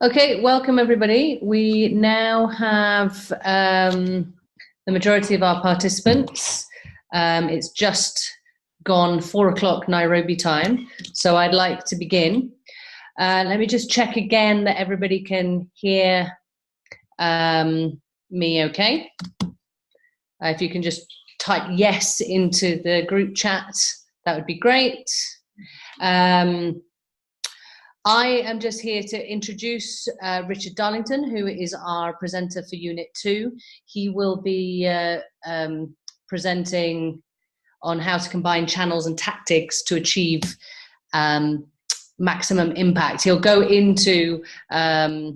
Okay, welcome everybody. We now have the majority of our participants. It's just gone 4 o'clock Nairobi time, so I'd like to begin. Let me just check again that everybody can hear me okay. If you can just type yes into the group chat, that would be great. I am just here to introduce Richard Darlington, who is our presenter for Unit 2. He will be presenting on how to combine channels and tactics to achieve maximum impact. He'll go into a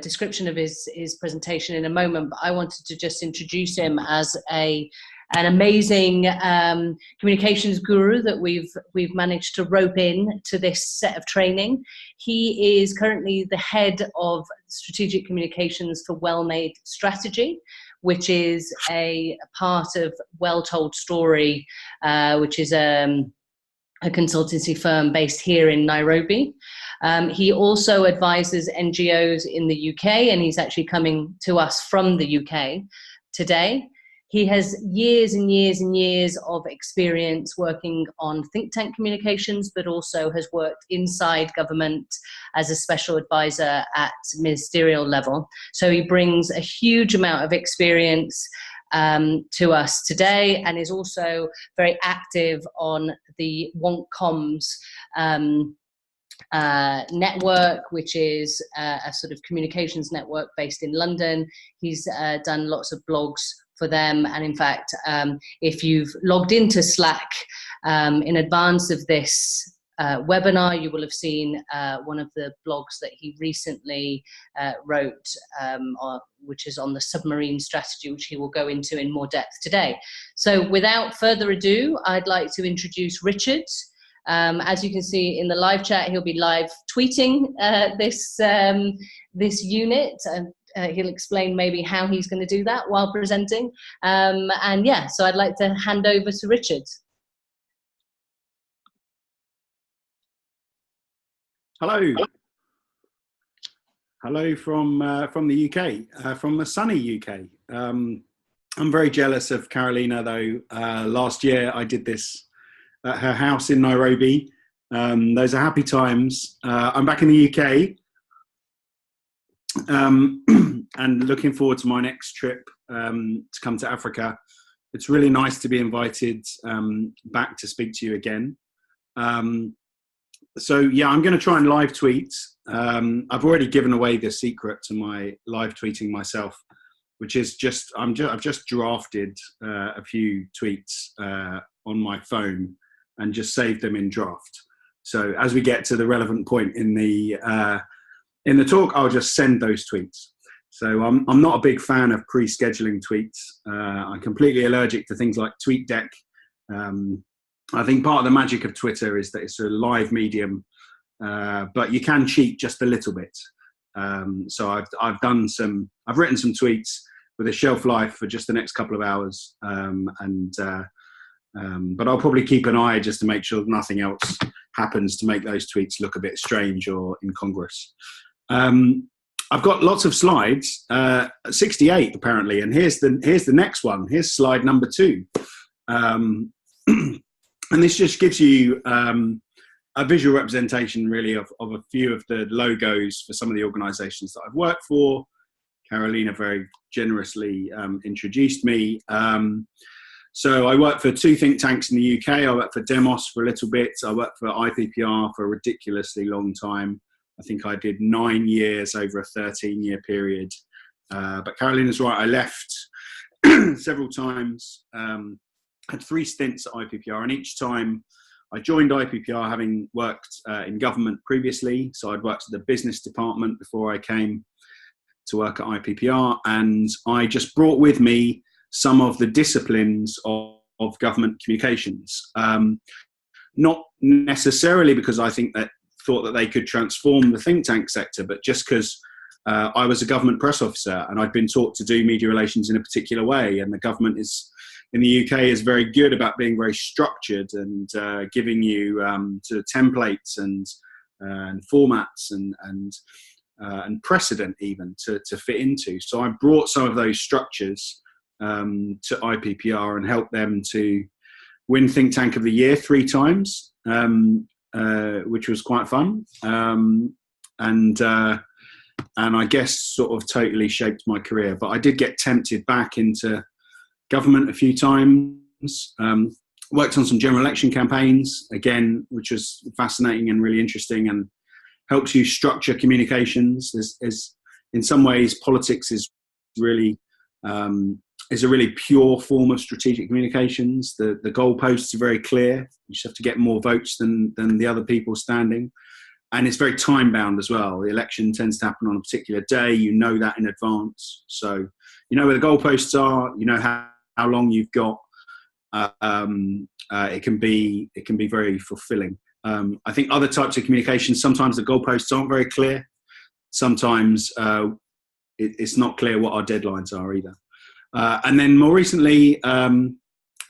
description of his presentation in a moment, but I wanted to just introduce him as an amazing communications guru that we've managed to rope in to this set of training. He is currently the head of strategic communications for Well-Made Strategy, which is a part of Well Told Story, which is a consultancy firm based here in Nairobi. He also advises NGOs in the UK, and he's actually coming to us from the UK today. He has years and years and years of experience working on think tank communications, but also has worked inside government as a special advisor at ministerial level. So he brings a huge amount of experience to us today, and is also very active on the Want Comms network, which is a sort of communications network based in London. He's done lots of blogs for them, and in fact, if you've logged into Slack in advance of this webinar, you will have seen one of the blogs that he recently wrote, which is on the submarine strategy, which he will go into in more depth today. So without further ado, I'd like to introduce Richard. As you can see in the live chat, he'll be live tweeting this unit, and he'll explain maybe how he's going to do that while presenting. And yeah, so I'd like to hand over to Richard. Hello. Hello from the UK, from the sunny UK. I'm very jealous of Carolina, though. Last year I did this at her house in Nairobi. Those are happy times. I'm back in the UK, and looking forward to my next trip to come to Africa. It's really nice to be invited back to speak to you again. So yeah, I'm going to try and live tweet. I've already given away the secret to my live tweeting myself, which is I've just drafted a few tweets on my phone and just saved them in draft. So as we get to the relevant point in the talk, I'll just send those tweets. So I'm not a big fan of pre-scheduling tweets. I'm completely allergic to things like TweetDeck. I think part of the magic of Twitter is that it's a live medium, but you can cheat just a little bit. So I've written some tweets with a shelf life for just the next couple of hours, but I'll probably keep an eye just to make sure nothing else happens to make those tweets look a bit strange or incongruous. I've got lots of slides, 68 apparently, and here's the next one. Here's slide number 2. And this just gives you a visual representation, really, of a few of the logos for some of the organisations that I've worked for. Carolina very generously introduced me. So I worked for 2 think tanks in the UK. I worked for Demos for a little bit. I worked for IPPR for a ridiculously long time. I think I did 9 years over a 13-year period. But Carolina's right, I left several times. Had 3 stints at IPPR, and each time I joined IPPR having worked in government previously. So I'd worked at the business department before I came to work at IPPR, and I just brought with me some of the disciplines of government communications. Not necessarily because I thought that they could transform the think tank sector, but just because I was a government press officer and I'd been taught to do media relations in a particular way, and the government in the UK is very good about being very structured and giving you sort of templates and formats and and precedent even to fit into. So I brought some of those structures to IPPR and helped them to win Think Tank of the Year 3 times, which was quite fun. And I guess sort of totally shaped my career. But I did get tempted back into government a few times. Worked on some general election campaigns, again, which was fascinating and really interesting, and helps you structure communications. There's in some ways, politics is really is a really pure form of strategic communications. The goalposts are very clear. You just have to get more votes than the other people standing. And it's very time bound as well. The election tends to happen on a particular day. You know that in advance. So you know where the goalposts are, you know how long you've got. It can be very fulfilling. I think other types of communication, sometimes the goalposts aren't very clear. Sometimes it's not clear what our deadlines are either. And then more recently,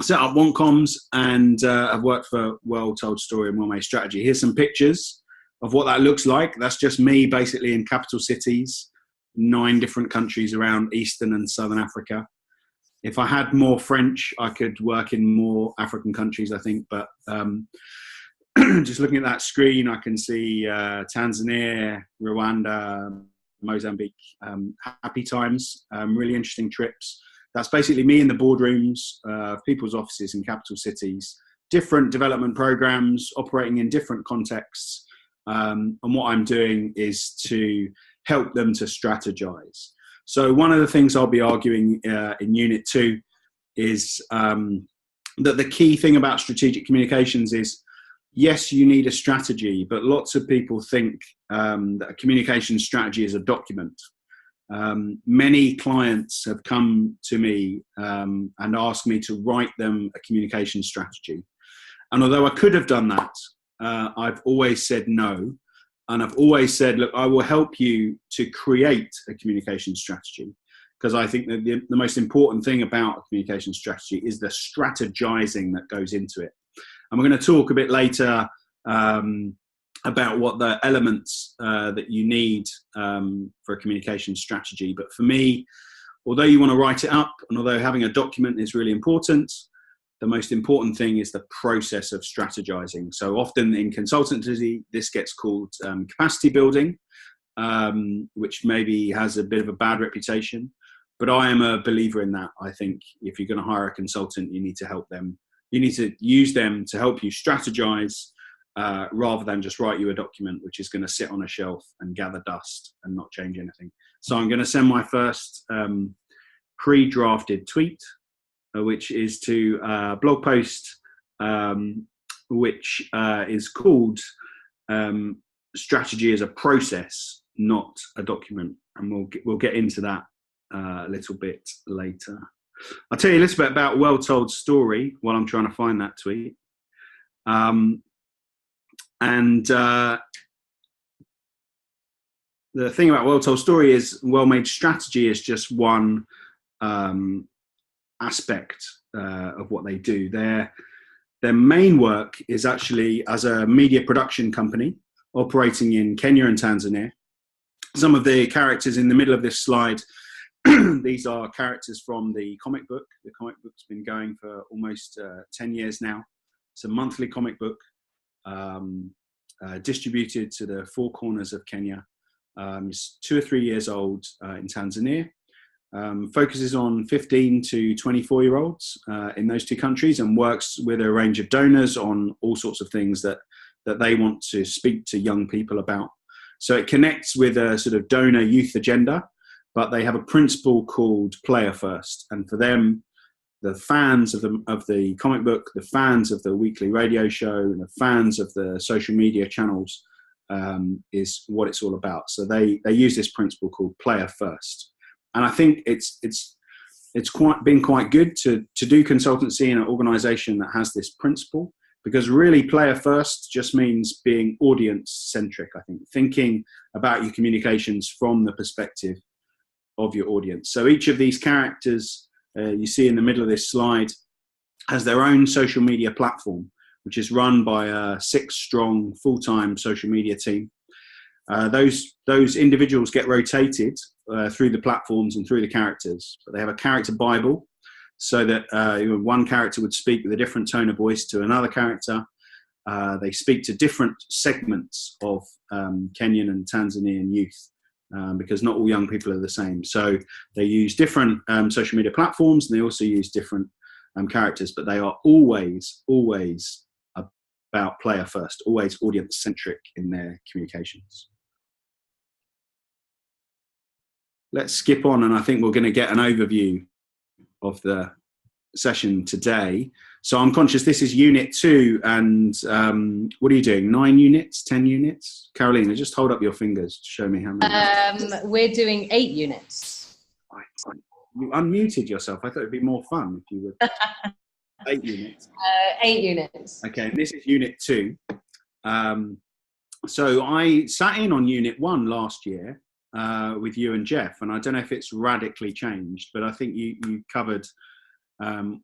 set up OneComms, and I've worked for Well Told Story and Well-Made Strategy. Here's some pictures of what that looks like. That's just me basically in capital cities, 9 different countries around Eastern and Southern Africa. If I had more French, I could work in more African countries, I think. But just looking at that screen, I can see Tanzania, Rwanda, Mozambique. Happy times, really interesting trips. That's basically me in the boardrooms of people's offices in capital cities, different development programs operating in different contexts. And what I'm doing is to help them to strategize. So one of the things I'll be arguing in Unit 2 is that the key thing about strategic communications is, yes, you need a strategy, but lots of people think that a communication strategy is a document. Many clients have come to me and asked me to write them a communication strategy. And although I could have done that, I've always said no. And I've always said, look, I will help you to create a communication strategy, because I think that the most important thing about a communication strategy is the strategizing that goes into it. And we're going to talk a bit later about what the elements that you need for a communication strategy. But for me, although you want to write it up, and although having a document is really important, the most important thing is the process of strategizing. So often in consultancy, this gets called capacity building, which maybe has a bit of a bad reputation. But I am a believer in that. I think if you're going to hire a consultant, you need to help them. You need to use them to help you strategize rather than just write you a document which is going to sit on a shelf and gather dust and not change anything. So I'm going to send my first pre-drafted tweet, which is to a blog post which is called Strategy as a Process, Not a Document. And we'll get into that a little bit later. I'll tell you a little bit about Well Told Story while I'm trying to find that tweet. The thing about Well Told Story is Well-Made Strategy is just one aspect of what they do. Their main work is actually as a media production company operating in Kenya and Tanzania. Some of the characters in the middle of this slide, these are characters from the comic book. The comic book's been going for almost 10 years now. It's a monthly comic book distributed to the 4 corners of Kenya. It's 2 or 3 years old in Tanzania. Focuses on 15 to 24-year-olds in those 2 countries, and works with a range of donors on all sorts of things that they want to speak to young people about. So it connects with a sort of donor youth agenda, but they have a principle called player first. And for them, the fans of the comic book, the fans of the weekly radio show, and the fans of the social media channels is what it's all about. So they use this principle called player first. And I think it's been quite good to do consultancy in an organization that has this principle, because really player first just means being audience centric. I think thinking about your communications from the perspective of your audience. So each of these characters you see in the middle of this slide has their own social media platform, which is run by a 6-strong full-time social media team. Those individuals get rotated through the platforms and through the characters, but they have a character Bible, so that one character would speak with a different tone of voice to another character. They speak to different segments of Kenyan and Tanzanian youth, because not all young people are the same. So they use different social media platforms, and they also use different characters, but they are always about player first, always audience centric in their communications. Let's skip on, and I think we're going to get an overview of the session today. So I'm conscious this is unit 2, and what are you doing? 9 units, 10 units? Carolina, just hold up your fingers to show me how many. We're doing 8 units. You unmuted yourself. I thought it'd be more fun if you would. 8 units. 8 units. Okay, and this is unit 2. So I sat in on unit 1 last year with you and Jeff, and I don't know if it's radically changed, but I think you covered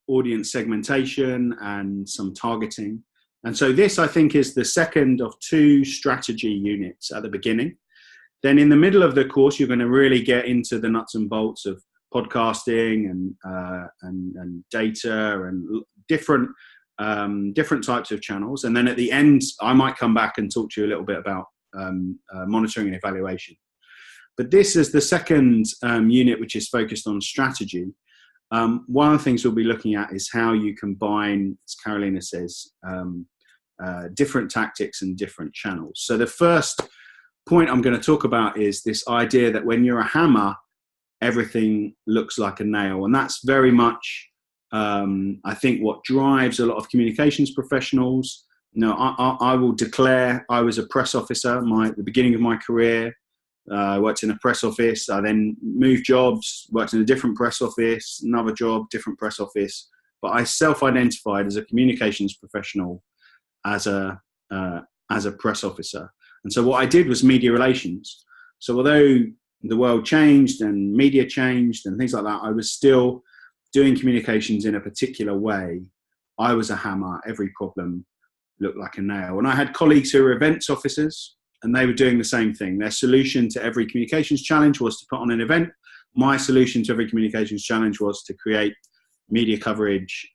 audience segmentation and some targeting. And so this, I think, is the second of 2 strategy units at the beginning. Then in the middle of the course, you're going to really get into the nuts and bolts of podcasting and data and different types of channels. And then at the end, I might come back and talk to you a little bit about monitoring and evaluation. But this is the second unit, which is focused on strategy. One of the things we'll be looking at is how you combine, as Carolina says, different tactics and different channels. So the first point I'm going to talk about is this idea that when you're a hammer, everything looks like a nail. And that's very much, I think, what drives a lot of communications professionals. I will declare I was a press officer at the beginning of my career. I worked in a press office. I then moved jobs, worked in a different press office, another job, different press office. But I self-identified as a communications professional, as a press officer. And so what I did was media relations. So although the world changed and media changed and things like that, I was still doing communications in a particular way. I was a hammer. Every problem looked like a nail. And I had colleagues who were events officers, and they were doing the same thing. Their solution to every communications challenge was to put on an event. My solution to every communications challenge was to create media coverage,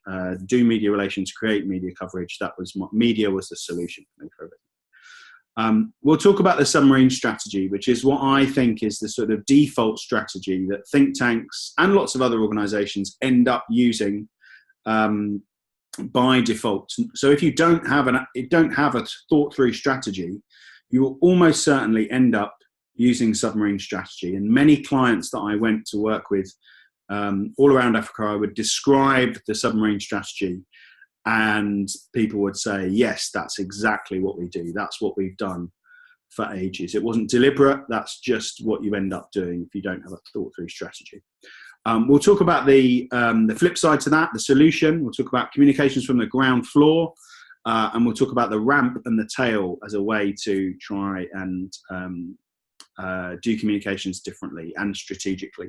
do media relations, create media coverage. That was media was the solution for everything. We'll talk about the submarine strategy, which is what I think is the sort of default strategy that think tanks and lots of other organizations end up using by default. So if you don't have a thought through strategy, you will almost certainly end up using submarine strategy. And many clients that I went to work with all around Africa, I would describe the submarine strategy, and people would say, yes, that's exactly what we do. That's what we've done for ages. It wasn't deliberate. That's just what you end up doing if you don't have a thought through strategy. We'll talk about the flip side to that, the solution. We'll talk about communications from the ground floor. And we'll talk about the ramp and the tail as a way to try and do communications differently and strategically.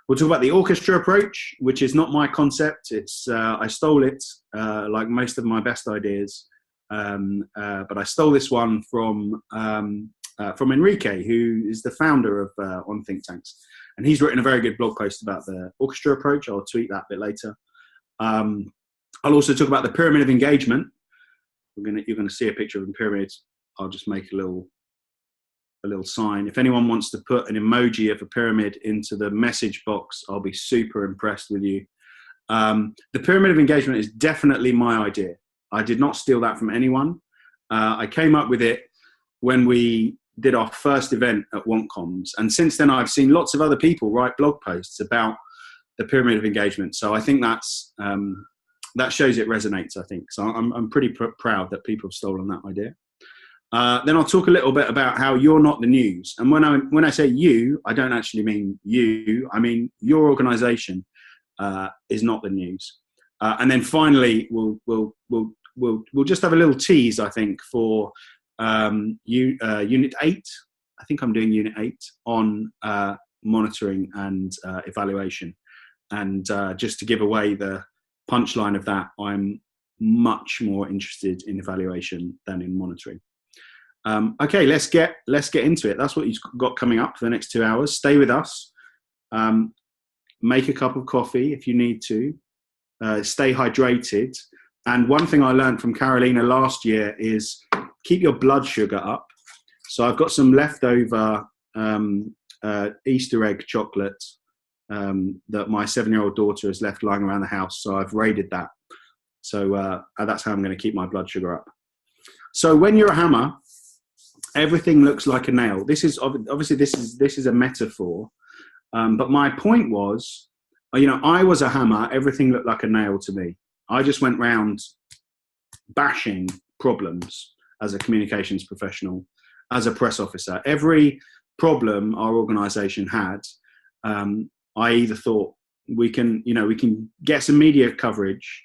We'll talk about the orchestra approach, which is not my concept. I stole it, like most of my best ideas, but I stole this one from Enrique, who is the founder of On Think Tanks, and he's written a very good blog post about the orchestra approach. I'll tweet that a bit later. I'll also talk about the pyramid of engagement. You're going to see a picture of a pyramid. I'll just make a little sign. If anyone wants to put an emoji of a pyramid into the message box, I'll be super impressed with you. The pyramid of engagement is definitely my idea. I did not steal that from anyone. I came up with it when we did our first event at WantComms. And since then, I've seen lots of other people write blog posts about the pyramid of engagement. So I think that shows it resonates, I think. So I'm pretty proud that people have stolen that idea. Then I'll talk a little bit about how you're not the news. And when I say you, I don't actually mean you. I mean your organisation is not the news. And then finally, we'll just have a little tease, I think, for Unit 8. I think I'm doing Unit 8 on monitoring and evaluation. And just to give away the punchline of that, I'm much more interested in evaluation than in monitoring. Okay, let's get into it. That's what you've got coming up for the next 2 hours. Stay with us. Make a cup of coffee if you need to. Stay hydrated. And one thing I learned from Carolina last year is keep your blood sugar up. So I've got some leftover Easter egg chocolate that my 7-year-old daughter has left lying around the house. So I've raided that. So that's how I'm going to keep my blood sugar up. So when you're a hammer, everything looks like a nail. This is obviously this is a metaphor, but my point was, I was a hammer. Everything looked like a nail to me. I just went round bashing problems as a communications professional, as a press officer. Every problem our organisation had, I either thought we can get some media coverage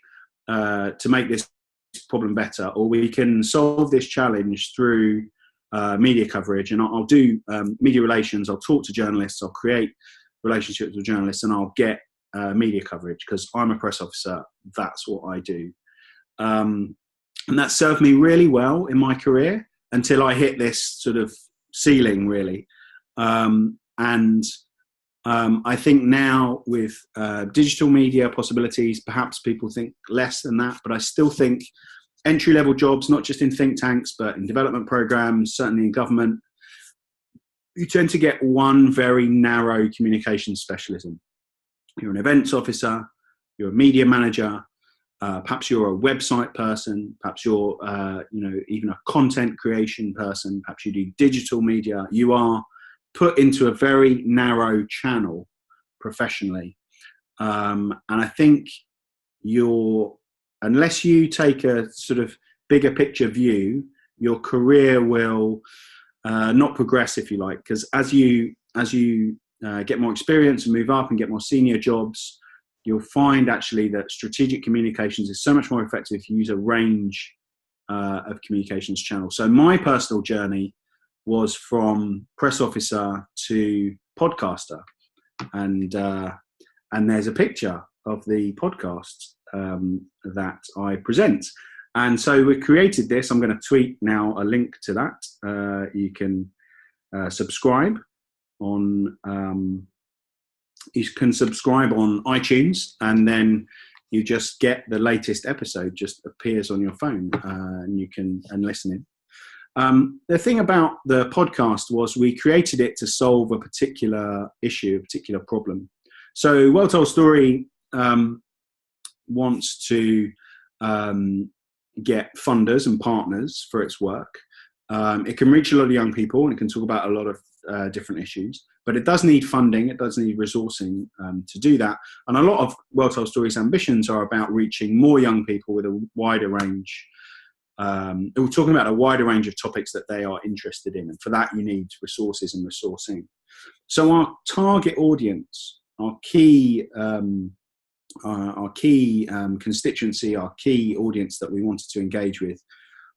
to make this problem better, or we can solve this challenge through media coverage, and I'll do media relations. I'll talk to journalists. I'll create relationships with journalists, and I'll get media coverage because I'm a press officer. That's what I do, and that served me really well in my career until I hit this sort of ceiling, really. I think now with digital media possibilities, perhaps people think less than that, but I still think entry-level jobs, not just in think tanks, but in development programs, certainly in government, you tend to get one very narrow communications specialism. You're an events officer, you're a media manager, perhaps you're a website person, perhaps you're even a content creation person, perhaps you do digital media. You are put into a very narrow channel professionally. And I think unless you take a sort of bigger picture view, your career will not progress, if you like, because as you get more experience and move up and get more senior jobs, you'll find actually that strategic communications is so much more effective if you use a range of communications channels. So my personal journey was from press officer to podcaster, and there's a picture of the podcast that I present. And so we created this. I'm going to tweet now a link to that. You can subscribe on iTunes, and then you just get the latest episode just appears on your phone, and you can listen in. The thing about the podcast was we created it to solve a particular issue, a particular problem. So Well Told Story wants to get funders and partners for its work. It can reach a lot of young people, and it can talk about a lot of different issues, but it does need funding, it does need resourcing to do that. And a lot of Well Told Stories ambitions are about reaching more young people with a wider range. We're talking about a wider range of topics that they are interested in, and for that you need resources and resourcing. So our target audience, our key constituency, our key audience that we wanted to engage with,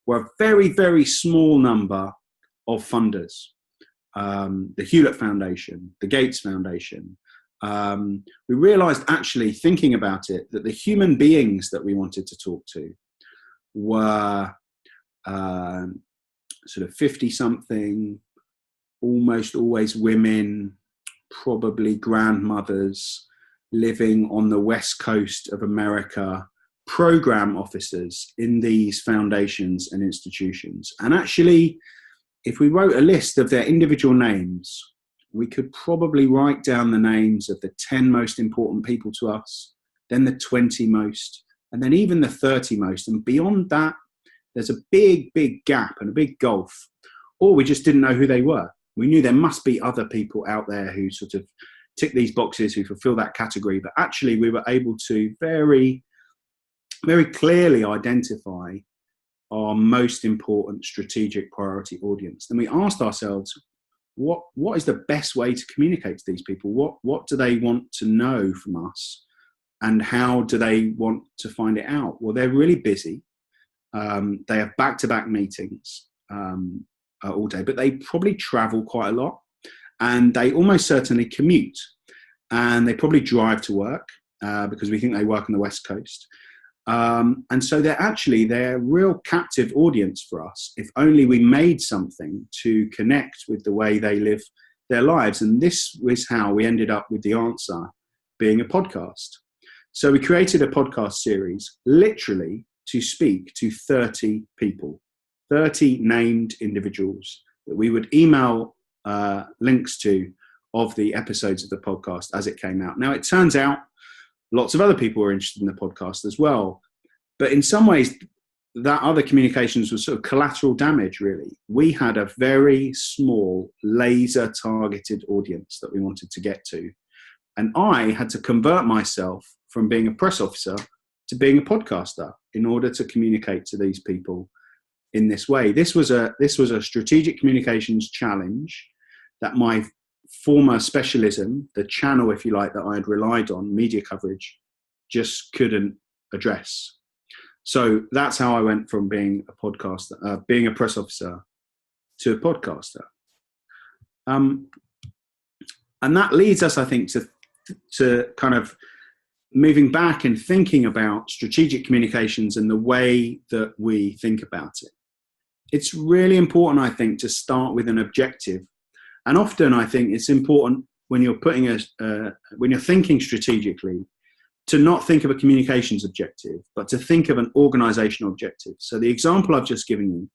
were a very, very small number of funders. The Hewlett Foundation, the Gates Foundation. We realized, actually, thinking about it, that the human beings that we wanted to talk to were sort of 50-something, almost always women, probably grandmothers, living on the west coast of America, program officers in these foundations and institutions. And actually, if we wrote a list of their individual names, we could probably write down the names of the 10 most important people to us, then the 20 most, and then even the 30 most. And beyond that, there's a big, big gap and a big gulf. Or we just didn't know who they were. We knew there must be other people out there who sort of tick these boxes, who fulfill that category. But actually, we were able to very, very clearly identify our most important strategic priority audience. Then we asked ourselves, what is the best way to communicate to these people? What do they want to know from us? And how do they want to find it out? Well, they're really busy. They have back-to-back meetings all day, but they probably travel quite a lot, and they almost certainly commute, and they probably drive to work because we think they work on the West Coast. And so they're a real captive audience for us if only we made something to connect with the way they live their lives. And this was how we ended up with the answer being a podcast. So we created a podcast series literally to speak to 30 people, 30 named individuals that we would email links to of the episodes of the podcast as it came out. Now, it turns out lots of other people were interested in the podcast as well. But in some ways, that other communications was sort of collateral damage, really. We had a very small, laser-targeted audience that we wanted to get to. And I had to convert myself from being a press officer to being a podcaster in order to communicate to these people in this way. This was a strategic communications challenge that my former specialism, the channel, if you like, that I had relied on, media coverage, just couldn't address. So that's how I went from being a podcaster, being a press officer, to a podcaster. And that leads us, I think, to kind of moving back and thinking about strategic communications and the way that we think about it. It's really important, I think, to start with an objective. And often I think it's important when you're when you're thinking strategically to not think of a communications objective, but to think of an organizational objective. So the example I've just given you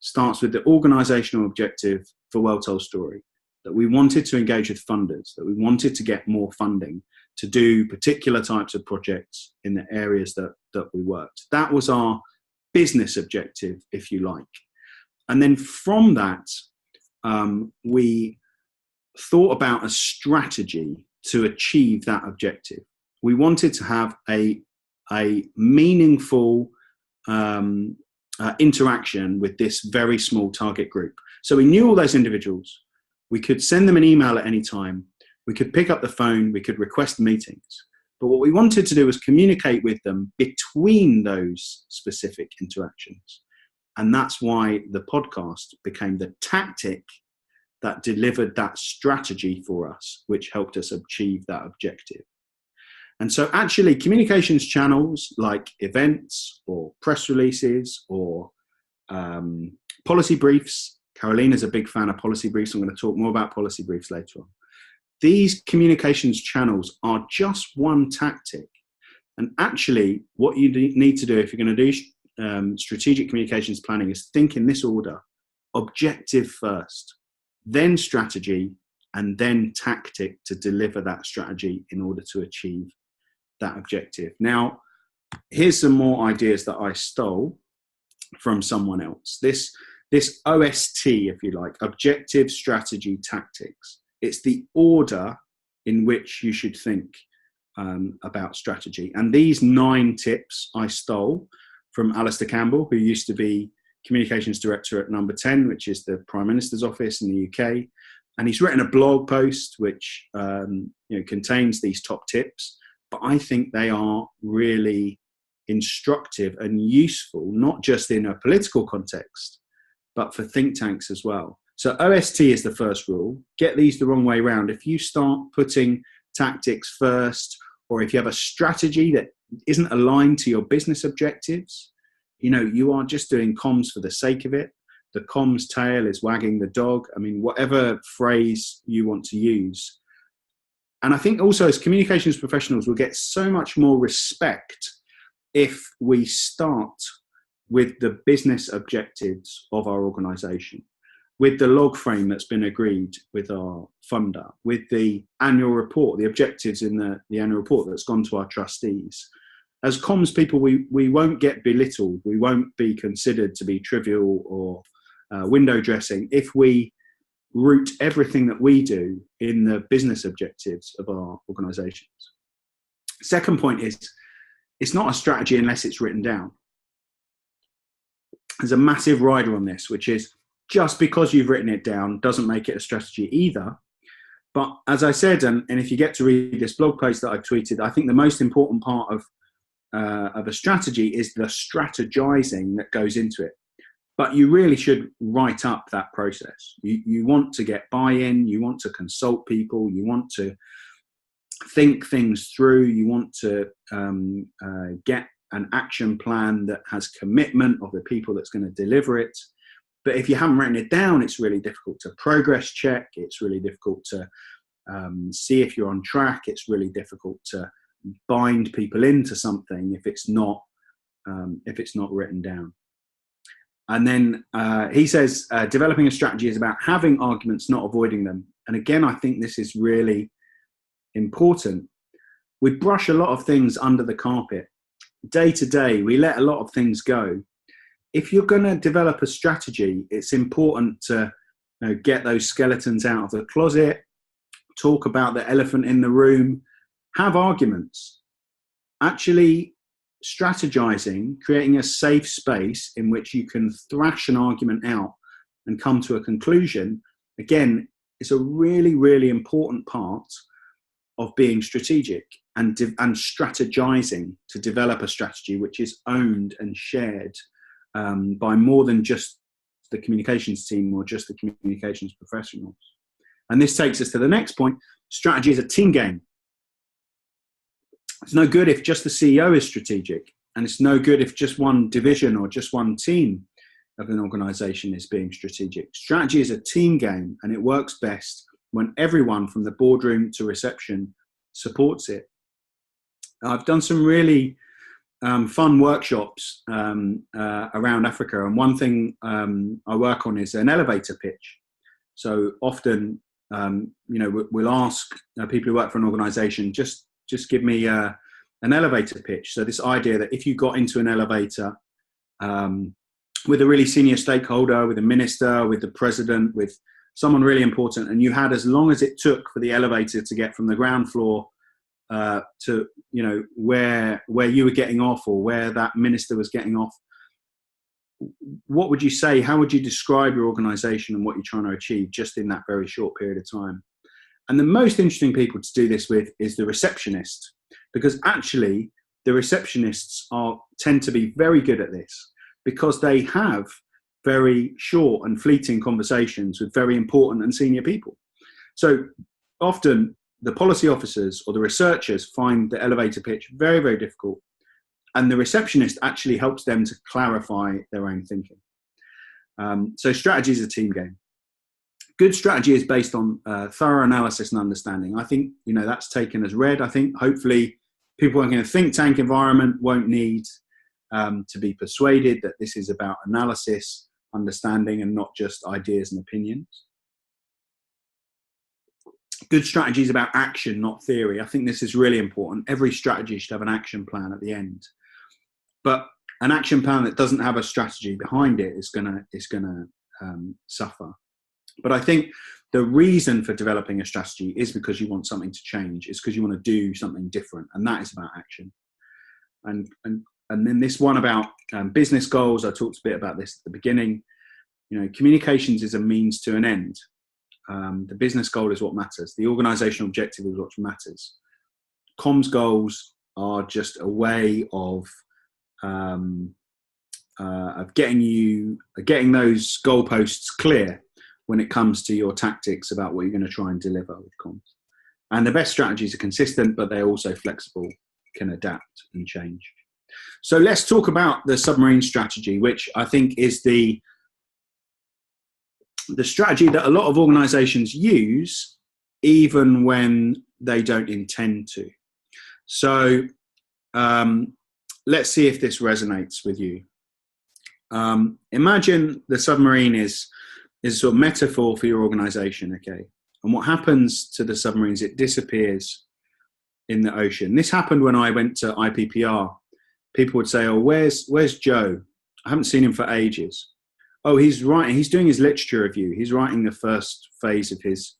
starts with the organizational objective for Well Told Story, that we wanted to engage with funders, that we wanted to get more funding to do particular types of projects in the areas that we worked. That was our business objective, if you like. And then from that, we thought about a strategy to achieve that objective. We wanted to have a meaningful interaction with this very small target group. So we knew all those individuals. We could send them an email at any time. We could pick up the phone. We could request meetings. But what we wanted to do was communicate with them between those specific interactions. And that's why the podcast became the tactic that delivered that strategy for us, which helped us achieve that objective. And so actually communications channels like events or press releases or policy briefs. Carolina's a big fan of policy briefs. I'm going to talk more about policy briefs later on. These communications channels are just one tactic. And actually what you need to do if you're going to do strategic communications planning is think in this order: objective first, then strategy, and then tactic to deliver that strategy in order to achieve that objective. Now, here's some more ideas that I stole from someone else. This OST, if you like, objective, strategy, tactics. It's the order in which you should think about strategy. And these 9 tips I stole from Alistair Campbell, who used to be communications director at Number 10, which is the Prime Minister's office in the UK. And he's written a blog post which contains these top tips. But I think they are really instructive and useful, not just in a political context, but for think tanks as well. So OST is the first rule. Get these the wrong way around. If you start putting tactics first, or if you have a strategy that isn't aligned to your business objectives, you are just doing comms for the sake of it. The comms tail is wagging the dog. I mean, whatever phrase you want to use. And I think also as communications professionals, we'll get so much more respect if we start with the business objectives of our organization, with the log frame that's been agreed with our funder, with the annual report, the objectives in the annual report that's gone to our trustees. As comms people, we won't get belittled. We won't be considered to be trivial or window dressing if we root everything that we do in the business objectives of our organizations. Second point is, it's not a strategy unless it's written down. There's a massive rider on this, which is just because you've written it down doesn't make it a strategy either. But as I said, and if you get to read this blog post that I tweeted, I think the most important part of a strategy is the strategizing that goes into it. But you really should write up that process. You want to get buy-in, you want to consult people, you want to think things through, you want to get an action plan that has commitment of the people that's going to deliver it. But if you haven't written it down, it's really difficult to progress check. It's really difficult to see if you're on track. It's really difficult to bind people into something if it's not written down. And then he says, developing a strategy is about having arguments, not avoiding them. And again, I think this is really important. We brush a lot of things under the carpet. Day to day, we let a lot of things go. If you're going to develop a strategy, it's important to get those skeletons out of the closet, talk about the elephant in the room, have arguments. Actually strategizing, creating a safe space in which you can thrash an argument out and come to a conclusion, again, is a really, really important part of being strategic and strategizing to develop a strategy which is owned and shared by more than just the communications team or just the communications professionals. And this takes us to the next point. Strategy is a team game. It's no good if just the CEO is strategic, and it's no good if just one division or just one team of an organization is being strategic. Strategy is a team game, and it works best when everyone from the boardroom to reception supports it. I've done some really fun workshops around Africa, and one thing I work on is an elevator pitch. So often, we'll ask people who work for an organization, just give me an elevator pitch. So this idea that if you got into an elevator with a really senior stakeholder, with a minister, with the president, with someone really important, and you had as long as it took for the elevator to get from the ground floor to where you were getting off or where that minister was getting off, what would you say? How would you describe your organization and what you're trying to achieve just in that very short period of time? And the most interesting people to do this with is the receptionist, because actually the receptionists tend to be very good at this because they have very short and fleeting conversations with very important and senior people. So often the policy officers or the researchers find the elevator pitch very, very difficult, and the receptionist actually helps them to clarify their own thinking. So strategy is a team game. Good strategy is based on thorough analysis and understanding. I think, that's taken as read. I think hopefully people working in a think tank environment won't need to be persuaded that this is about analysis, understanding, and not just ideas and opinions. Good strategy is about action, not theory. I think this is really important. Every strategy should have an action plan at the end. But an action plan that doesn't have a strategy behind it is gonna suffer. But I think the reason for developing a strategy is because you want something to change. It's because you want to do something different, and that is about action. And then this one about business goals. I talked a bit about this at the beginning. Communications is a means to an end. The business goal is what matters. The organizational objective is what matters. Comms goals are just a way of getting those goalposts clear when it comes to your tactics about what you're going to try and deliver with comms. And the best strategies are consistent, but they're also flexible, can adapt and change. So let's talk about the submarine strategy, which I think is the strategy that a lot of organizations use even when they don't intend to. So let's see if this resonates with you. Imagine the submarine is a sort of metaphor for your organization, okay? And what happens to the submarines, it disappears in the ocean. This happened when I went to IPPR. People would say, oh, where's Joe? I haven't seen him for ages. Oh, he's doing his literature review. He's writing the first phase of his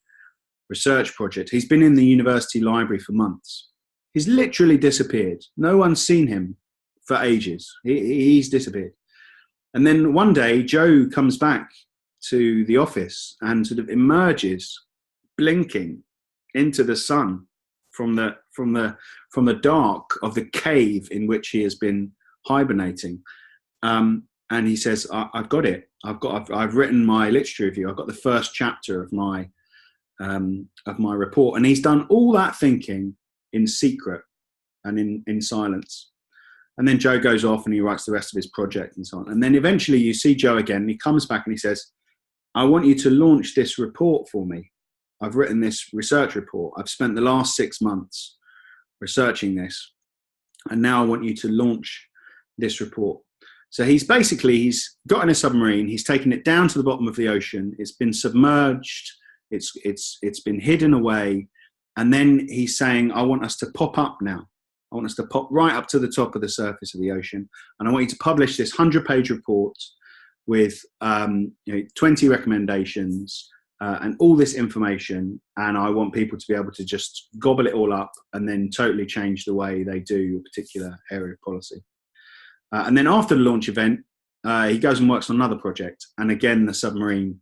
research project. He's been in the university library for months. He's literally disappeared. No one's seen him for ages. He's disappeared. And then one day, Joe comes back to the office and sort of emerges, blinking into the sun from the dark of the cave in which he has been hibernating. And he says, I've got it. I've written my literature review. I've got the first chapter of my report. And he's done all that thinking in secret and in silence. And then Joe goes off and he writes the rest of his project and so on. And then eventually you see Joe again, and he comes back and he says, I want you to launch this report for me. I've written this research report. I've spent the last 6 months researching this. And now I want you to launch this report. So he's got in a submarine. He's taken it down to the bottom of the ocean. It's been submerged. It's been hidden away. And then he's saying, I want us to pop up now. I want us to pop right up to the top of the surface of the ocean. And I want you to publish this 100-page report with 20 recommendations and all this information. And I want people to be able to just gobble it all up and then totally change the way they do a particular area of policy. And then after the launch event, he goes and works on another project. And again, the submarine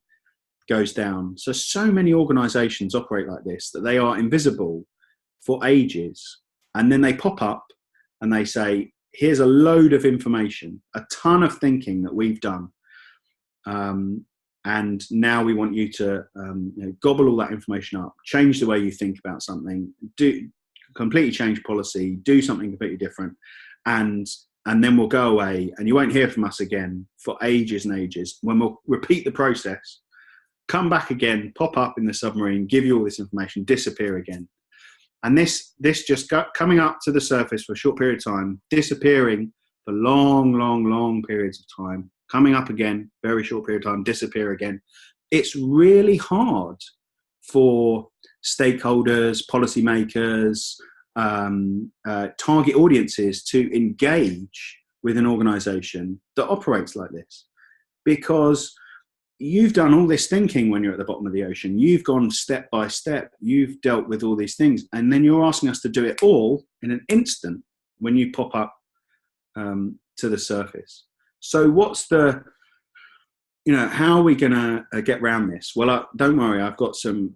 goes down. So many organizations operate like this, that they are invisible for ages. And then they pop up and they say, here's a load of information, a ton of thinking that we've done. And now we want you to gobble all that information up, change the way you think about something, completely change policy, do something completely different. And then we'll go away and you won't hear from us again for ages and ages. When we'll repeat the process, come back again, pop up in the submarine, give you all this information, disappear again. And this just coming up to the surface for a short period of time, disappearing for long periods of time, coming up again, very short period of time, disappear again. It's really hard for stakeholders, policymakers, target audiences to engage with an organization that operates like this, because you've done all this thinking when you're at the bottom of the ocean. You've gone step by step. You've dealt with all these things. And then you're asking us to do it all in an instant when you pop up to the surface. So what's how are we going to get around this? Well, don't worry, I've got some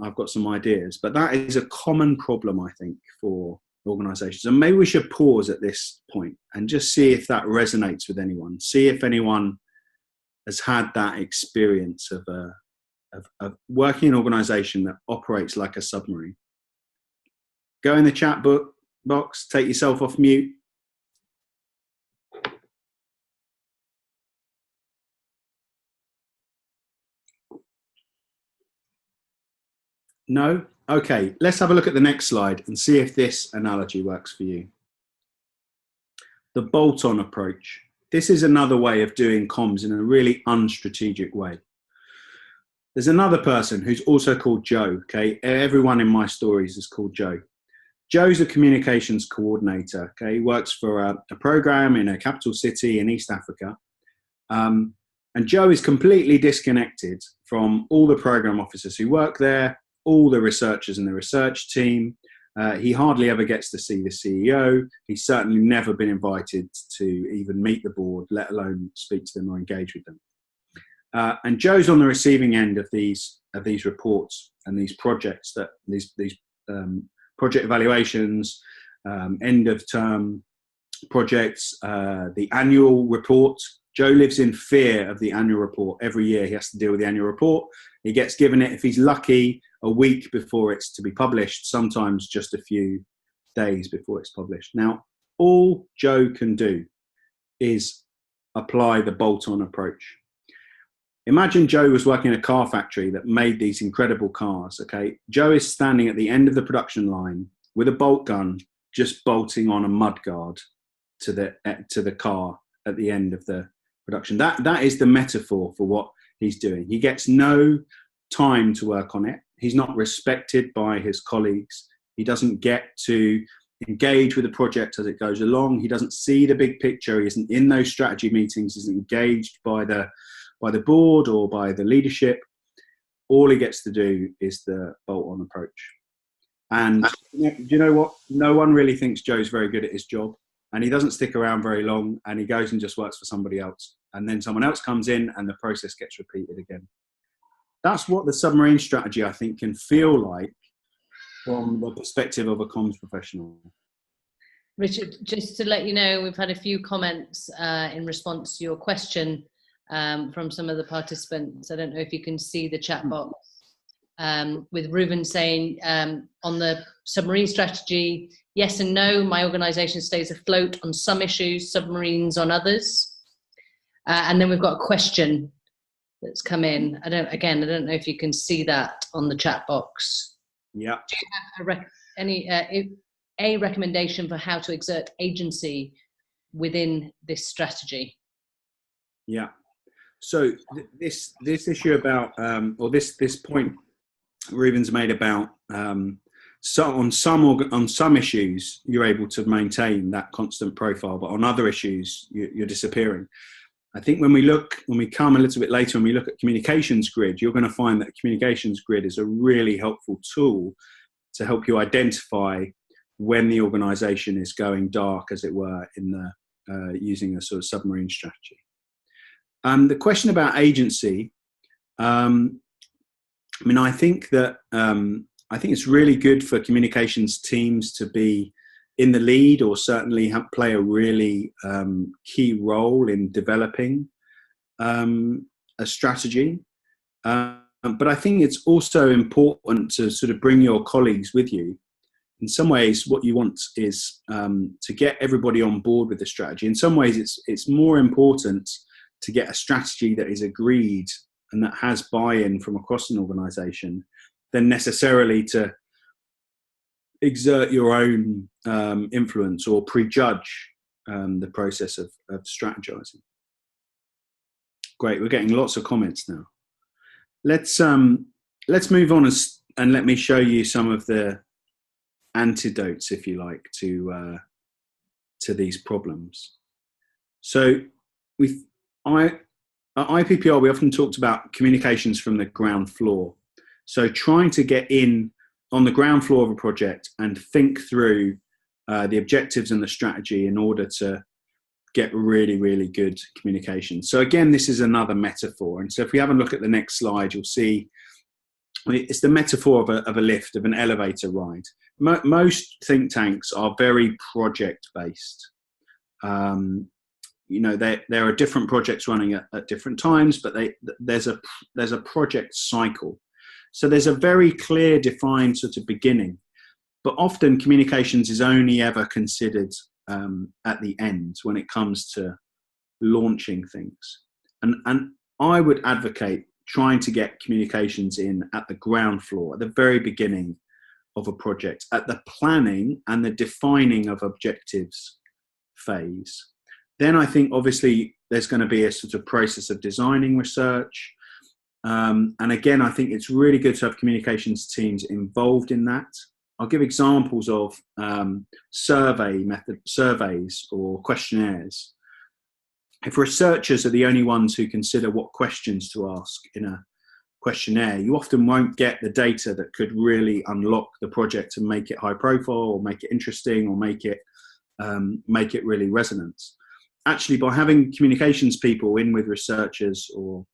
ideas, but that is a common problem, I think, for organizations. And maybe we should pause at this point and just see if that resonates with anyone. See if anyone has had that experience of working in an organization that operates like a submarine. Go in the chat box, take yourself off mute. No? Okay, let's have a look at the next slide and see if this analogy works for you. The bolt-on approach. This is another way of doing comms in a really unstrategic way. There's another person who's also called Joe, okay? Everyone in my stories is called Joe. Joe's a communications coordinator, okay? He works for a program in a capital city in East Africa. And Joe is completely disconnected from all the program officers who work there, all the researchers in the research team. He hardly ever gets to see the CEO. He's certainly never been invited to even meet the board, let alone speak to them or engage with them. And Joe's on the receiving end of these reports and these projects, these project evaluations, end of term projects, the annual report. Joe lives in fear of the annual report. Every year he has to deal with the annual report. He gets given it, if he's lucky, a week before it's to be published, sometimes just a few days before it's published. Now, all Joe can do is apply the bolt-on approach. Imagine Joe was working in a car factory that made these incredible cars, okay? Joe is standing at the end of the production line with a bolt gun, just bolting on a mudguard to the car at the end of the production. That is the metaphor for what he's doing. He gets no time to work on it. He's not respected by his colleagues. He doesn't get to engage with the project as it goes along. He doesn't see the big picture. He isn't in those strategy meetings. He's engaged by the board or by the leadership. All he gets to do is the bolt-on approach. And do you know what? No one really thinks Joe's very good at his job, and he doesn't stick around very long, and he goes and just works for somebody else. And then someone else comes in and the process gets repeated again. That's what the submarine strategy, I think, can feel like from the perspective of a comms professional. Richard, just to let you know, we've had a few comments in response to your question from some of the participants. I don't know if you can see the chat box. with Reuben saying on the submarine strategy, yes and no, my organisation stays afloat on some issues, submarines on others. And then we've got a question that's come in. I don't know if you can see that on the chat box. Yeah. Do you have a recommendation for how to exert agency within this strategy? Yeah. So this issue about or this point Reuben's made about so on some issues you're able to maintain that constant profile, but on other issues you're disappearing. I think when we come a little bit later and we look at communications grid, you're going to find that a communications grid is a really helpful tool to help you identify when the organisation is going dark, as it were, in the using a sort of submarine strategy. The question about agency, I mean, I think it's really good for communications teams to be in the lead, or certainly play a really key role in developing a strategy. But I think it's also important to sort of bring your colleagues with you. In some ways, what you want is to get everybody on board with the strategy. In some ways, it's more important to get a strategy that is agreed and that has buy-in from across an organisation than necessarily to exert your own influence or prejudge the process of strategizing. Great, we're getting lots of comments now. Let's move on and let me show you some of the antidotes, if you like, to these problems. So at IPPR, we often talked about communications from the ground floor. So trying to get in on the ground floor of a project and think through the objectives and the strategy in order to get really, really good communication. So again, this is another metaphor. And so if we have a look at the next slide, you'll see it's the metaphor of a lift, of an elevator ride. Most think tanks are very project-based. You know, there are different projects running at different times, but there's a project cycle. So there's a very clear, defined sort of beginning. But often communications is only ever considered at the end when it comes to launching things. And I would advocate trying to get communications in at the ground floor, at the very beginning of a project, at the planning and the defining of objectives phase. Then I think obviously there's going to be a sort of process of designing research. And again, I think it's really good to have communications teams involved in that. I'll give examples of surveys or questionnaires. If researchers are the only ones who consider what questions to ask in a questionnaire, you often won't get the data that could really unlock the project and make it high profile, or make it interesting, or make it really resonant. Actually, by having communications people in with researchers or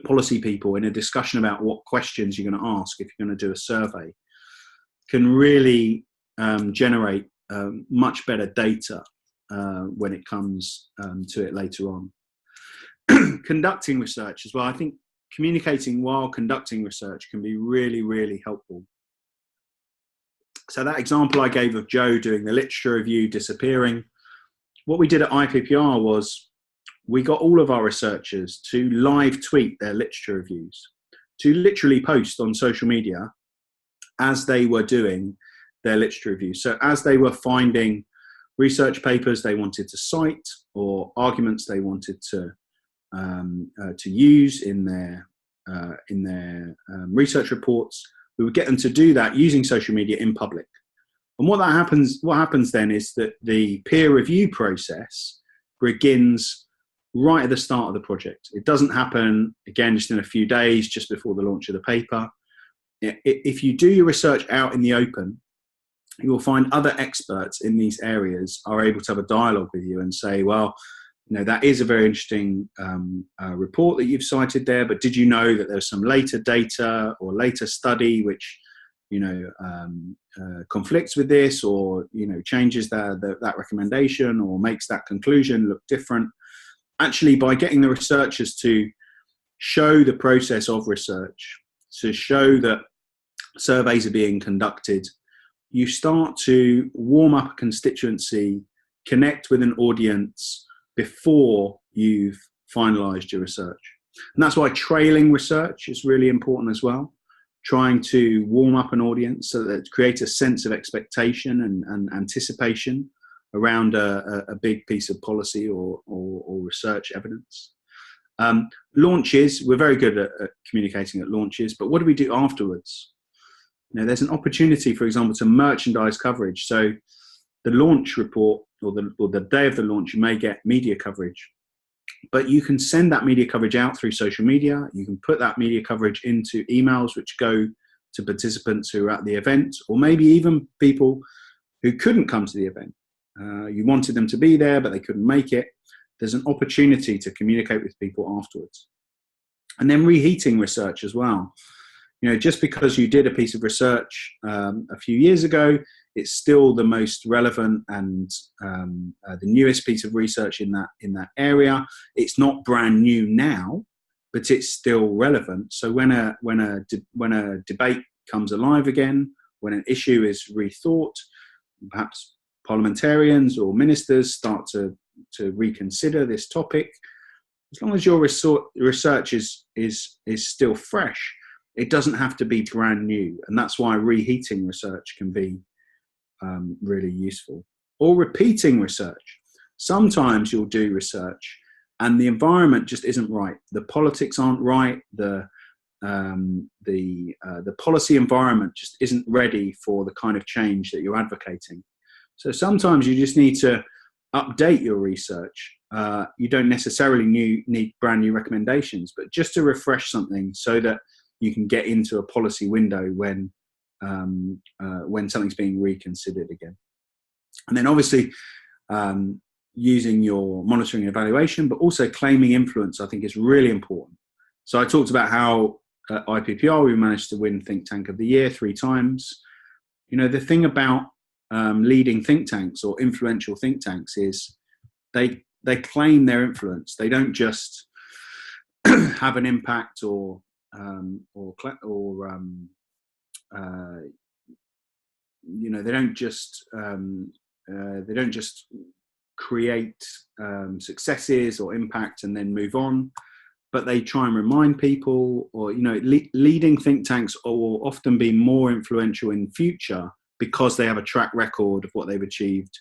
policy people in a discussion about what questions you're going to ask if you're going to do a survey, can really generate much better data when it comes to it later on. Conducting research as well. I think communicating while conducting research can be really, really helpful. So that example I gave of Joe doing the literature review, disappearing, what we did at IPPR was we got all of our researchers to live tweet their literature reviews, to literally post on social media as they were doing their literature review. So as they were finding research papers they wanted to cite, or arguments they wanted to use in their research reports, we would get them to do that using social media in public. And what happens then is that the peer review process begins right at the start of the project. It doesn't happen, again, just in a few days, just before the launch of the paper. If you do your research out in the open, you will find other experts in these areas are able to have a dialogue with you and say, well, you know, that is a very interesting report that you've cited there, but did you know that there's some later data or later study which, you know, conflicts with this, or, you know, changes that recommendation or makes that conclusion look different? Actually, by getting the researchers to show the process of research, to show that surveys are being conducted, you start to warm up a constituency, connect with an audience before you've finalised your research. And that's why trailing research is really important as well. Trying to warm up an audience so that it creates a sense of expectation and anticipation around a big piece of policy or research evidence. Launches, we're very good at communicating at launches, but what do we do afterwards? There's an opportunity, for example, to merchandise coverage. So the launch report or the day of the launch, you may get media coverage, but you can send that media coverage out through social media. You can put that media coverage into emails which go to participants who are at the event, or maybe even people who couldn't come to the event. You wanted them to be there, but they couldn't make it. There's an opportunity to communicate with people afterwards. And then reheating research as well. Just because you did a piece of research a few years ago, it's still the most relevant and the newest piece of research in that area. It's not brand new now, but it's still relevant. So when a debate comes alive again, when an issue is rethought, perhaps parliamentarians or ministers start to reconsider this topic, as long as your research is still fresh, it doesn't have to be brand new. And that's why reheating research can be really useful. Or repeating research. Sometimes you'll do research and the environment just isn't right. The politics aren't right. The policy environment just isn't ready for the kind of change that you're advocating. So sometimes you just need to update your research. You don't necessarily need brand new recommendations, but just to refresh something so that you can get into a policy window when something's being reconsidered again. And then obviously using your monitoring and evaluation, but also claiming influence, I think is really important. So I talked about how at IPPR we managed to win Think Tank of the Year 3 times. The thing about leading think tanks or influential think tanks is they claim their influence. They don't just have an impact or they don't just create successes or impact and then move on, but they try and remind people. Or leading think tanks will often be more influential in future because they have a track record of what they've achieved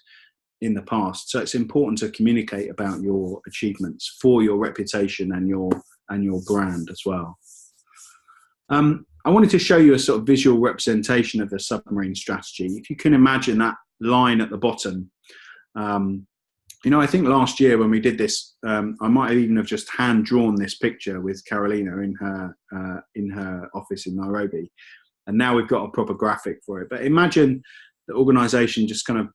in the past. So it's important to communicate about your achievements for your reputation and your brand as well. I wanted to show you a sort of visual representation of the submarine strategy. If you can imagine that line at the bottom, I think last year when we did this, I might even have just hand drawn this picture with Carolina in her office in Nairobi. And now we've got a proper graphic for it. But imagine the organisation just kind of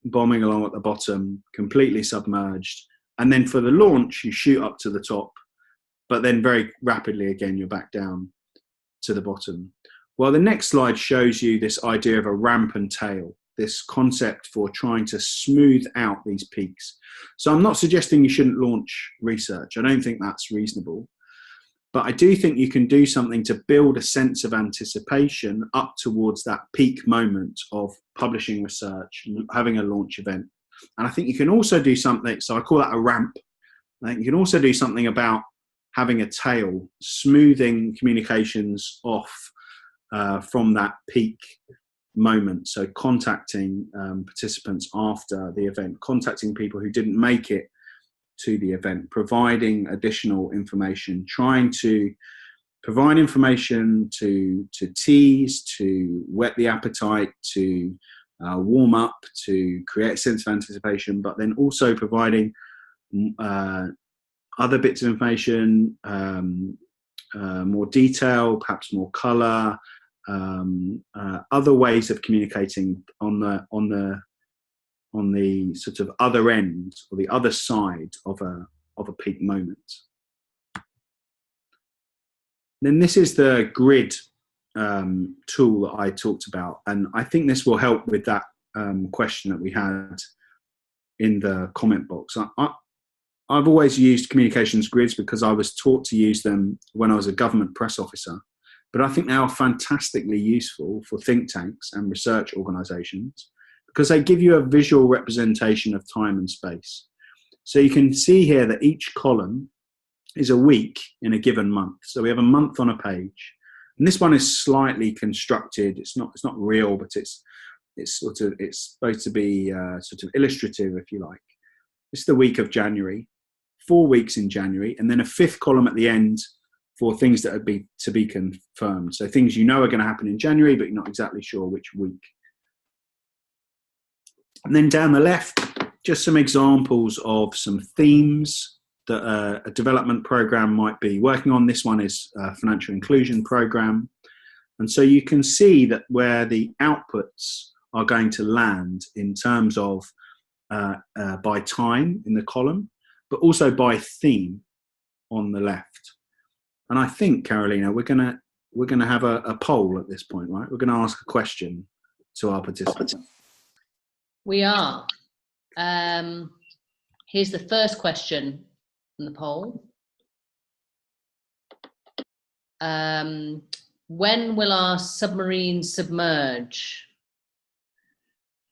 bombing along at the bottom, completely submerged. And then for the launch, you shoot up to the top, but then very rapidly again, you're back down to the bottom. Well, the next slide shows you this idea of a ramp and tail, this concept for trying to smooth out these peaks. So I'm not suggesting you shouldn't launch research. I don't think that's reasonable. But I do think you can do something to build a sense of anticipation up towards that peak moment of publishing research and having a launch event. And I think you can also do something, so I call that a ramp. I think you can also do something about having a tail, smoothing communications off from that peak moment. So contacting participants after the event, contacting people who didn't make it to the event, providing additional information, trying to provide information to tease, to whet the appetite, to warm up, to create a sense of anticipation, but then also providing other bits of information, more detail, perhaps more colour, other ways of communicating on the sort of other end or the other side of a peak moment. Then this is the grid tool that I talked about, and I think this will help with that question that we had in the comment box. I've always used communications grids because I was taught to use them when I was a government press officer, but I think they are fantastically useful for think tanks and research organisations because they give you a visual representation of time and space. So you can see here that each column is a week in a given month. So we have a month on a page, and this one is slightly constructed. It's not real, but it's supposed to be sort of illustrative, if you like. It's the week of January, 4 weeks in January, and then a fifth column at the end for things that are to be confirmed. So things you know are going to happen in January, but you're not exactly sure which week. And then down the left, just some examples of some themes that a development program might be working on. This one is a financial inclusion program. And so you can see that where the outputs are going to land in terms of by time in the column, but also by theme on the left. And I think, Carolina, we're gonna have a poll at this point, right? We're gonna ask a question to our participants. We are. Here's the first question from the poll. When will our submarine submerge?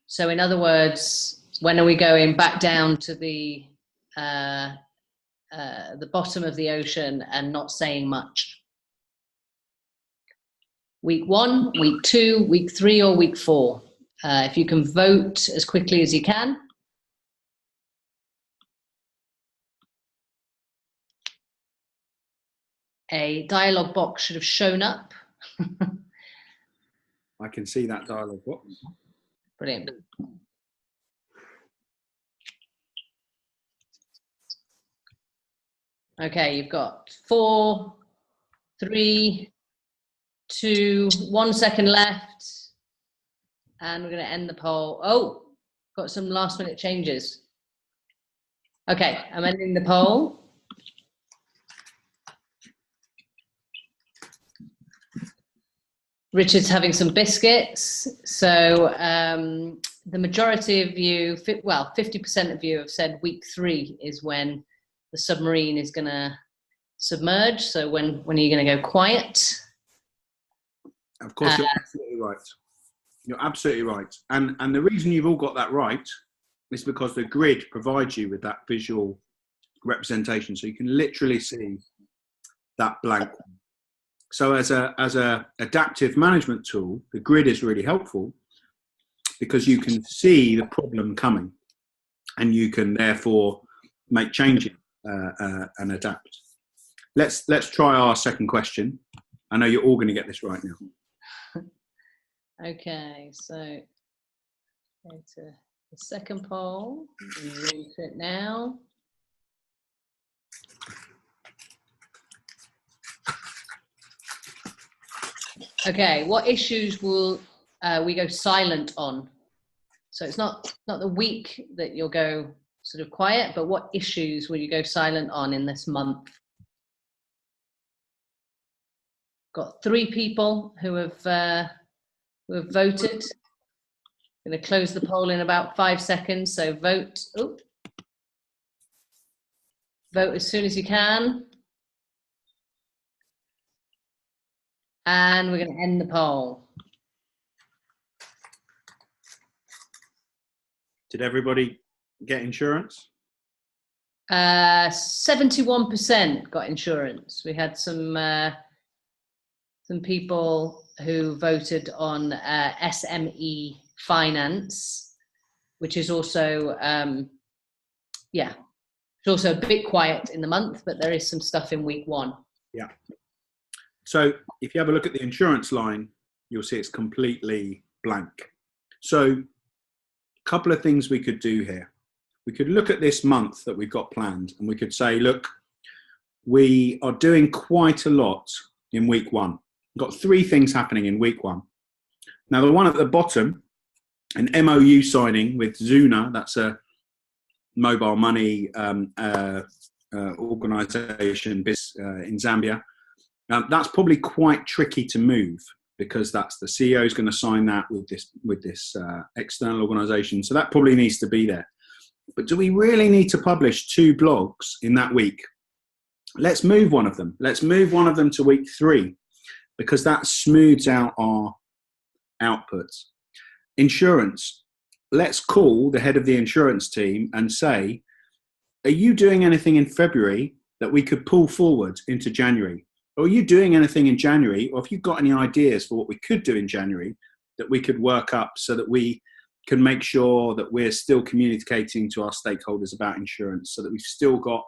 So in other words, when are we going back down to the bottom of the ocean and not saying much? Week 1, week 2, week 3, or week 4? If you can vote as quickly as you can. A dialogue box should have shown up. I can see that dialogue box. Brilliant. Okay, you've got 4, 3, 2, 1 second left. And we're going to end the poll. Oh, got some last minute changes. Okay, I'm ending the poll. Richard's having some biscuits. So the majority of you, well, 50% of you have said week 3 is when the submarine is going to submerge. So when are you going to go quiet? Of course, you're absolutely right. You're absolutely right. And the reason you've all got that right is because the grid provides you with that visual representation. So you can literally see that blank. So as a adaptive management tool, the grid is really helpful because you can see the problem coming and you can therefore make changes and adapt. Let's try our second question. I know you're all going to get this right now. Okay, so go to the second poll. Zoom to it now. Okay, what issues will we go silent on? So it's not the week that you'll go sort of quiet, but what issues will you go silent on in this month? Got 3 people who have voted. I'm going to close the poll in about 5 seconds, so vote. Oh. Vote as soon as you can. And we're going to end the poll. Did everybody get insurance? 71% got insurance. We had some people who voted on SME finance, which is also, it's also a bit quiet in the month, but there is some stuff in week 1. Yeah. So if you have a look at the insurance line, you'll see it's completely blank. So a couple of things we could do here. We could look at this month that we've got planned and we could say, look, we are doing quite a lot in week 1. We've got 3 things happening in week 1. Now the one at the bottom, an MOU signing with Zuna, that's a mobile money organisation in Zambia. That's probably quite tricky to move because that's the CEO is going to sign that with this external organisation. So that probably needs to be there. But do we really need to publish 2 blogs in that week? Let's move one of them. Let's move one of them to week 3, because that smooths out our outputs. Insurance. Let's call the head of the insurance team and say, are you doing anything in February that we could pull forward into January? Or are you doing anything in January? Or have you got any ideas for what we could do in January that we could work up so that we can make sure that we're still communicating to our stakeholders about insurance, so that we've still got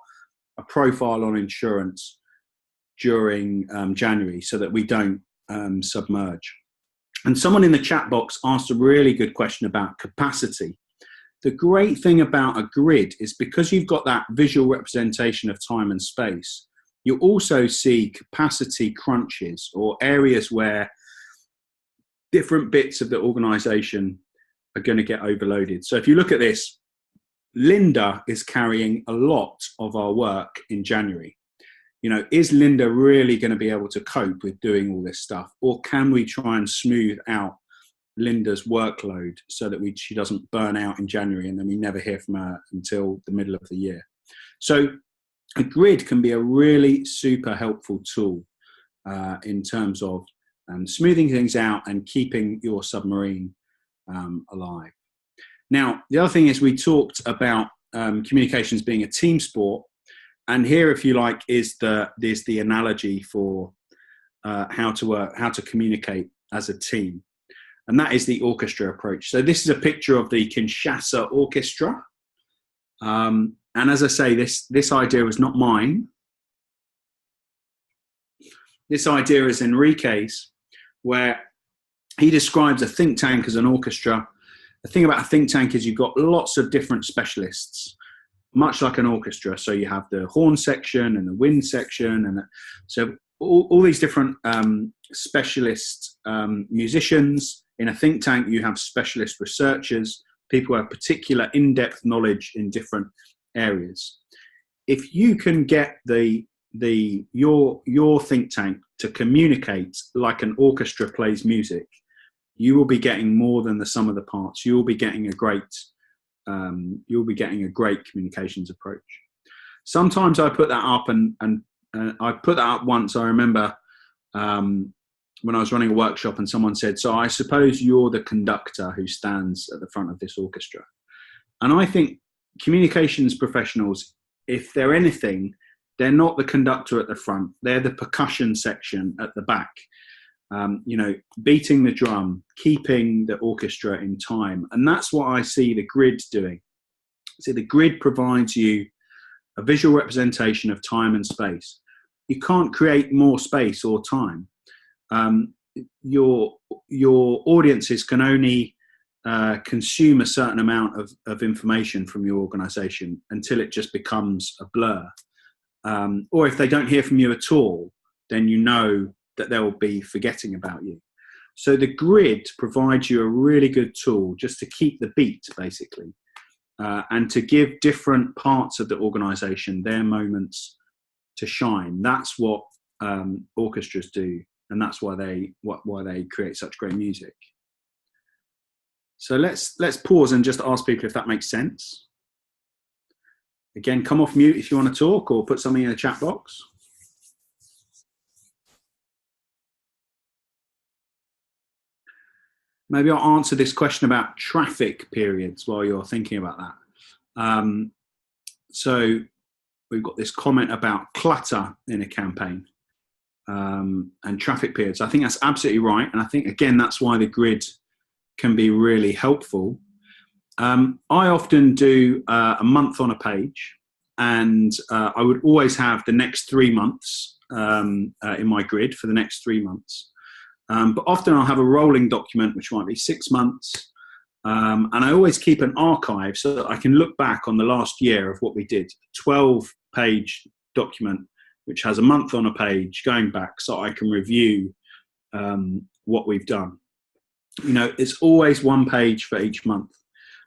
a profile on insurance during January, so that we don't submerge. And someone in the chat box asked a really good question about capacity. The great thing about a grid is because you've got that visual representation of time and space, you also see capacity crunches, or areas where different bits of the organisation are going to get overloaded. So if you look at this, Linda is carrying a lot of our work in January. You know, is Linda really going to be able to cope with doing all this stuff? Or can we try and smooth out Linda's workload so that she doesn't burn out in January and then we never hear from her until the middle of the year? So a grid can be a really super helpful tool in terms of smoothing things out and keeping your submarine alive. Now, the other thing is, we talked about communications being a team sport. And here, if you like, is the analogy for how to work, how to communicate as a team. And that is the orchestra approach. So this is a picture of the Kinshasa Orchestra. And as I say, this idea was not mine. This idea is Enrique's, where he describes a think tank as an orchestra. The thing about a think tank is you've got lots of different specialists, much like an orchestra. So you have the horn section and the wind section, and so all these different specialist musicians. In a think tank, you have specialist researchers, people who have particular in-depth knowledge in different areas. If you can get your think tank to communicate like an orchestra plays music, you will be getting more than the sum of the parts. You will be getting a great communications approach. Sometimes I put that up, and I put that up once. I remember when I was running a workshop, and someone said, "So I suppose you're the conductor who stands at the front of this orchestra." And I think communications professionals, if they're anything, they're not the conductor at the front. They're the percussion section at the back. Beating the drum, keeping the orchestra in time. And that's what I see the grid doing. So the grid provides you a visual representation of time and space. You can't create more space or time. Your audiences can only consume a certain amount of information from your organization until it just becomes a blur. Or if they don't hear from you at all, then you know that they'll be forgetting about you. So the grid provides you a really good tool just to keep the beat, basically, and to give different parts of the organization their moments to shine. That's what orchestras do, and that's why they create such great music. So let's pause and just ask people if that makes sense. Again, come off mute if you want to talk, or put something in the chat box. Maybe I'll answer this question about traffic periods while you're thinking about that. So we've got this comment about clutter in a campaign and traffic periods. I think that's absolutely right. And I think, again, that's why the grid can be really helpful. I often do a month on a page, and I would always have the next 3 months in my grid for the next 3 months. But often I'll have a rolling document, which might be 6 months. And I always keep an archive so that I can look back on the last year of what we did. 12-page document, which has a month on a page going back, so I can review what we've done. It's always 1 page for each month.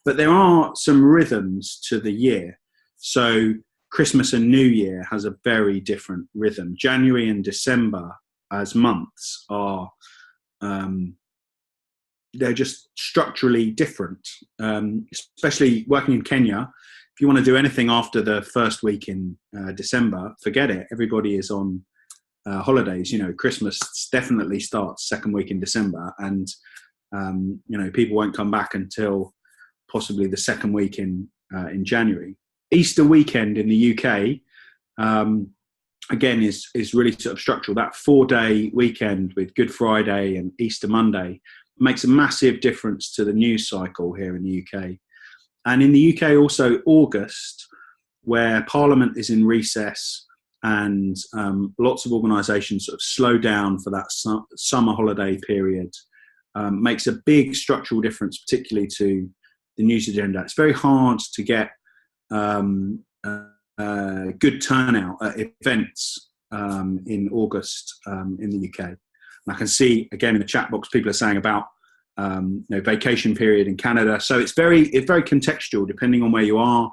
But there are some rhythms to the year. So Christmas and New Year has a very different rhythm. January and December as months are they're just structurally different, especially working in Kenya. If you want to do anything after the first week in December, forget it. Everybody is on holidays. Christmas definitely starts second week in December, and people won't come back until possibly the second week in January. Easter weekend in the UK, again, is really sort of structural. That 4-day weekend with Good Friday and Easter Monday makes a massive difference to the news cycle here in the UK. And in the UK also, August, where Parliament is in recess and lots of organisations sort of slow down for that summer holiday period, makes a big structural difference, particularly to the news agenda. It's very hard to get good turnout at events in August in the UK. And I can see again in the chat box people are saying about vacation period in Canada. So it's very contextual depending on where you are.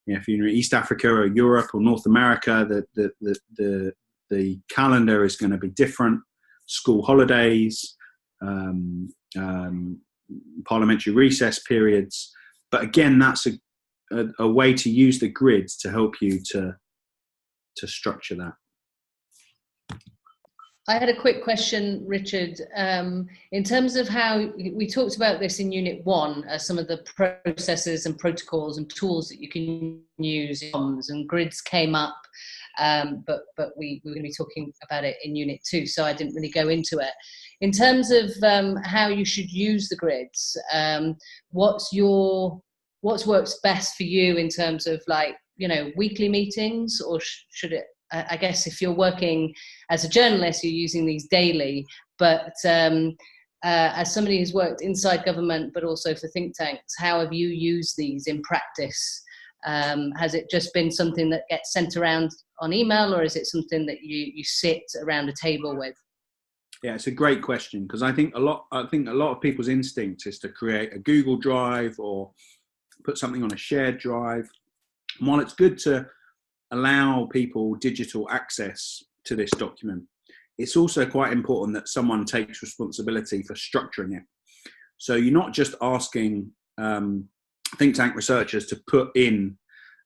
If you're in East Africa or Europe or North America, the calendar is going to be different. School holidays, parliamentary recess periods. But again, that's a way to use the grids to help you to structure that. I had a quick question, Richard. In terms of how we talked about this in Unit 1, some of the processes and protocols and tools that you can use, and grids came up, but we were going to be talking about it in Unit 2, so I didn't really go into it. In terms of how you should use the grids, what works best for you in terms of weekly meetings, or should it? I guess if you're working as a journalist, you're using these daily, but as somebody who's worked inside government, but also for think tanks, how have you used these in practice? Has it just been something that gets sent around on email, or is it something that you sit around a table with? Yeah, it's a great question, because I think a lot of people's instinct is to create a Google Drive or put something on a shared drive. And while it's good to allow people digital access to this document, it's also quite important that someone takes responsibility for structuring it. So you're not just asking think tank researchers to put in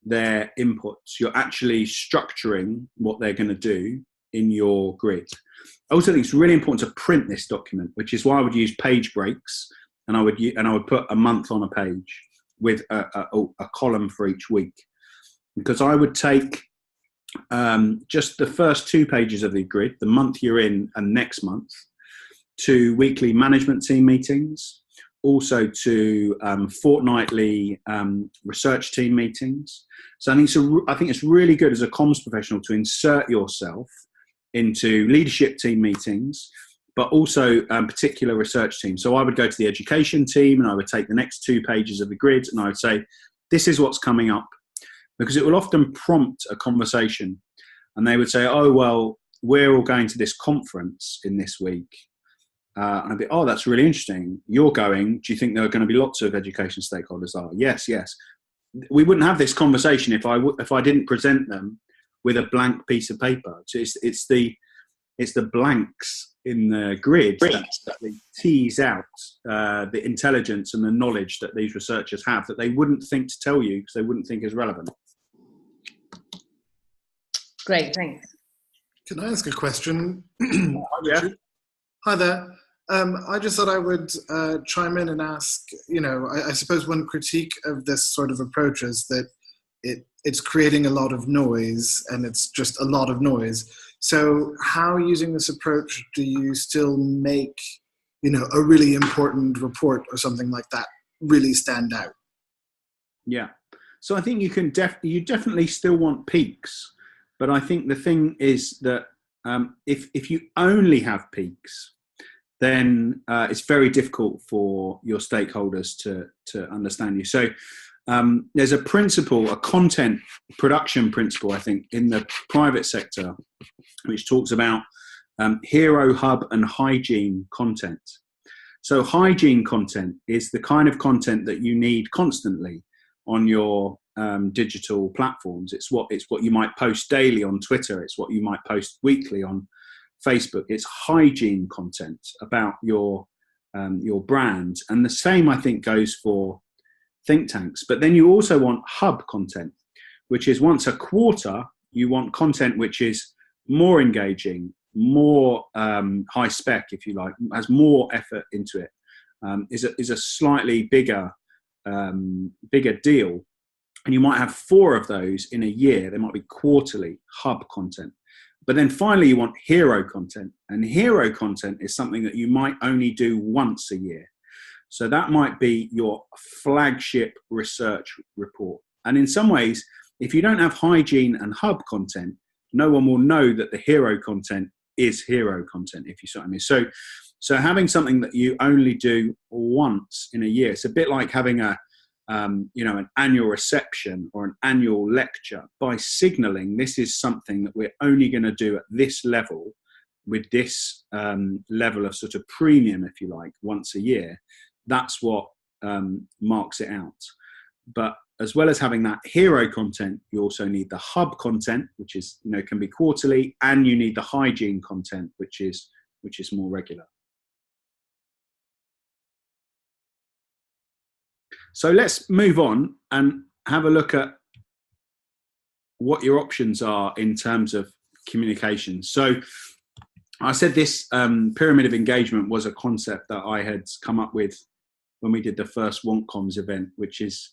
their inputs, you're actually structuring what they're going to do in your grid. I also think it's really important to print this document, which is why I would use page breaks, and I would put a month on a page with a column for each week. Because I would take just the first 2 pages of the grid, the month you're in and next month, to weekly management team meetings, also to fortnightly research team meetings. So I think it's really good as a comms professional to insert yourself into leadership team meetings, but also particular research teams. So I would go to the education team and I would take the next 2 pages of the grid and I would say, this is what's coming up. Because it will often prompt a conversation, and they would say, oh, well, we're all going to this conference in this week. And I'd be, oh, that's really interesting. You're going. Do you think there are going to be lots of education stakeholders? Oh, yes. We wouldn't have this conversation if I didn't present them with a blank piece of paper. So it's the blanks in the grid that they tease out the intelligence and the knowledge that these researchers have that they wouldn't think to tell you because they wouldn't think is relevant. Great, thanks. Can I ask a question? Yeah. Hi there. I just thought I would chime in and ask, I suppose one critique of this sort of approach is that it's creating a lot of noise, and it's just a lot of noise. So how, using this approach, do you still make, a really important report or something like that really stand out? Yeah. So I think you definitely still want peaks, but I think the thing is that if you only have peaks, then it's very difficult for your stakeholders to understand you. So there's a principle, a content production principle, I think, in the private sector, which talks about hero hub and hygiene content. So hygiene content is the kind of content that you need constantly on your digital platforms. It's what you might post daily on Twitter. It's what you might post weekly on Facebook. It's hygiene content about your brand. And the same, I think, goes for think tanks. But then you also want hub content, which is once a quarter, you want content which is more engaging, more high spec, if you like, has more effort into it, is a slightly bigger deal. And you might have 4 of those in a year. They might be quarterly hub content. But then finally, you want hero content. And hero content is something that you might only do once a year. So that might be your flagship research report. And in some ways, if you don't have hygiene and hub content, no one will know that the hero content is hero content, if you see what I mean. So having something that you only do once in a year, it's a bit like having an annual reception or an annual lecture. By signaling this is something that we're only going to do at this level, with this level of sort of premium, if you like, once a year, that's what marks it out. But as well as having that hero content, you also need the hub content, which is, can be quarterly, and you need the hygiene content, which is more regular. So let's move on and have a look at what your options are in terms of communication. So I said this pyramid of engagement was a concept that I had come up with when we did the first WantComms event, which is,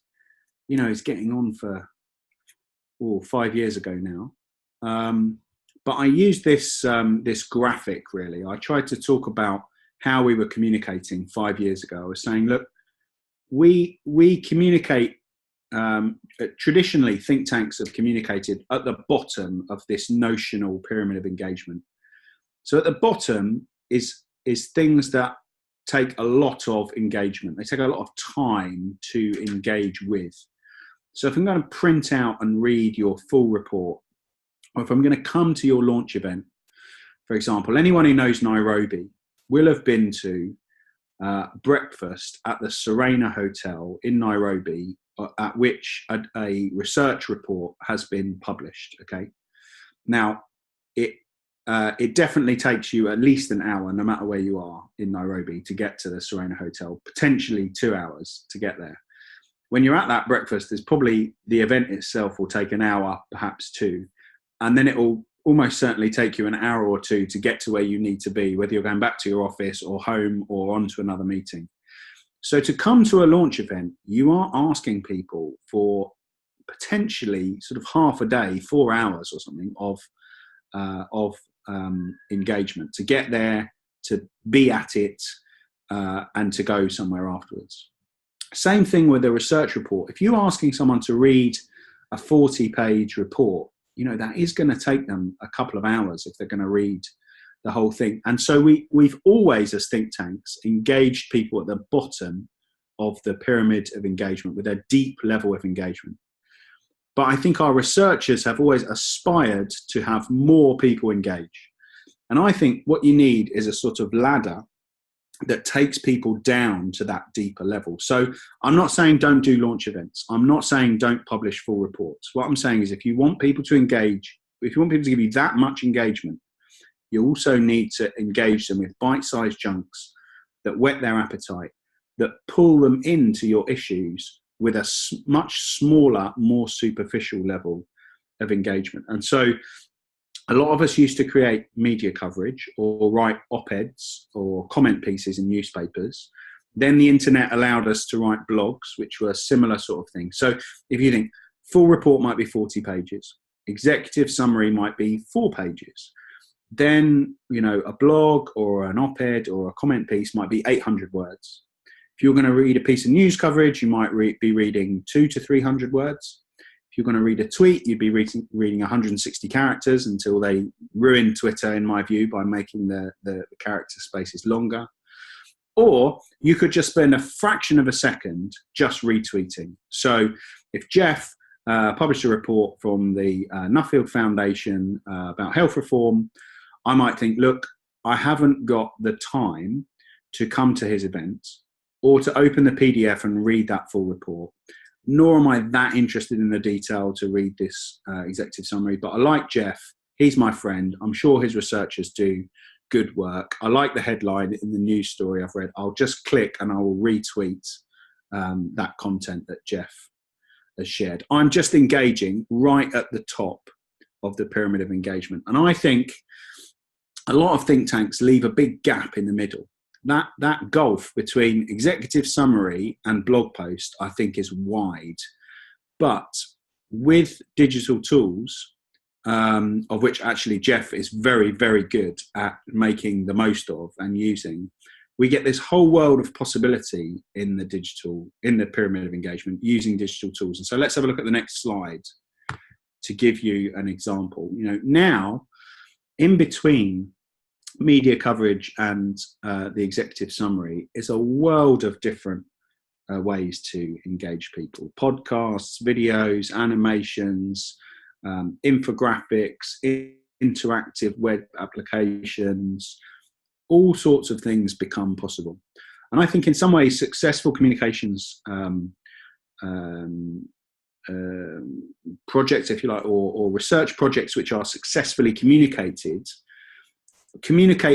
it's getting on for 5 years ago now. But I used this graphic, really. I tried to talk about how we were communicating 5 years ago. I was saying, look, we communicate, traditionally think tanks have communicated at the bottom of this notional pyramid of engagement. So at the bottom is things that take a lot of engagement. They take a lot of time to engage with. So if I'm going to print out and read your full report, or if I'm going to come to your launch event, for example, anyone who knows Nairobi will have been to breakfast at the Serena Hotel in Nairobi, at which a research report has been published. Okay, now it definitely takes you at least an hour, no matter where you are in Nairobi, to get to the Serena Hotel. Potentially 2 hours to get there. When you're at that breakfast, there's probably the event itself will take an hour, perhaps 2, and then it will almost certainly take you an hour or 2 to get to where you need to be, whether you're going back to your office or home or on to another meeting. So to come to a launch event, you are asking people for potentially sort of half a day, 4 hours or something of engagement to get there, to be at it, and to go somewhere afterwards. Same thing with a research report. If you're asking someone to read a 40-page report, that is going to take them a couple of hours if they're going to read the whole thing. And so we've always, as think tanks, engaged people at the bottom of the pyramid of engagement with a deep level of engagement. But I think our researchers have always aspired to have more people engage. And I think what you need is a sort of ladder that takes people down to that deeper level. So I'm not saying don't do launch events. I'm not saying don't publish full reports. What I'm saying is if you want people to engage, if you want people to give you that much engagement, you also need to engage them with bite-sized chunks that whet their appetite, that pull them into your issues with a much smaller, more superficial level of engagement. And so a lot of us used to create media coverage or write op-eds or comment pieces in newspapers. Then the internet allowed us to write blogs, which were a similar sort of thing. So if you think full report might be 40 pages, executive summary might be 4 pages. Then, a blog or an op-ed or a comment piece might be 800 words. If you're going to read a piece of news coverage, you might be reading 200 to 300 words. If you're going to read a tweet, you'd be reading 160 characters until they ruin Twitter, in my view, by making the character spaces longer. Or you could just spend a fraction of a second just retweeting. So if Jeff published a report from the Nuffield Foundation about health reform, I might think, look, I haven't got the time to come to his event or to open the PDF and read that full report. Nor am I that interested in the detail to read this executive summary. But I like Jeff. He's my friend. I'm sure his researchers do good work. I like the headline in the news story I've read. I'll just click and I will retweet that content that Jeff has shared. I'm just engaging right at the top of the pyramid of engagement. And I think a lot of think tanks leave a big gap in the middle. That gulf between executive summary and blog post, I think, is wide. But with digital tools, of which actually Jeff is very, very good at making the most of and using, we get this whole world of possibility in the pyramid of engagement using digital tools. And so let's have a look at the next slide to give you an example. Now, in between media coverage and the executive summary is a world of different ways to engage people. Podcasts, videos, animations, infographics, interactive web applications, all sorts of things become possible. And I think in some ways successful communications projects, if you like, or research projects which are successfully communicate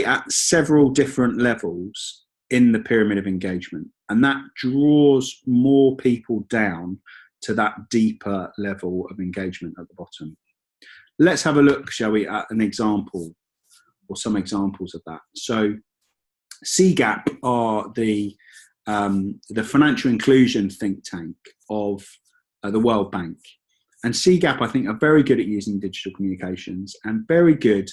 at several different levels in the pyramid of engagement, and that draws more people down to that deeper level of engagement at the bottom. Let's have a look, shall we, at an example or some examples of that. So CGAP are the financial inclusion think tank of the World Bank, and CGAP, I think, are very good at using digital communications and very good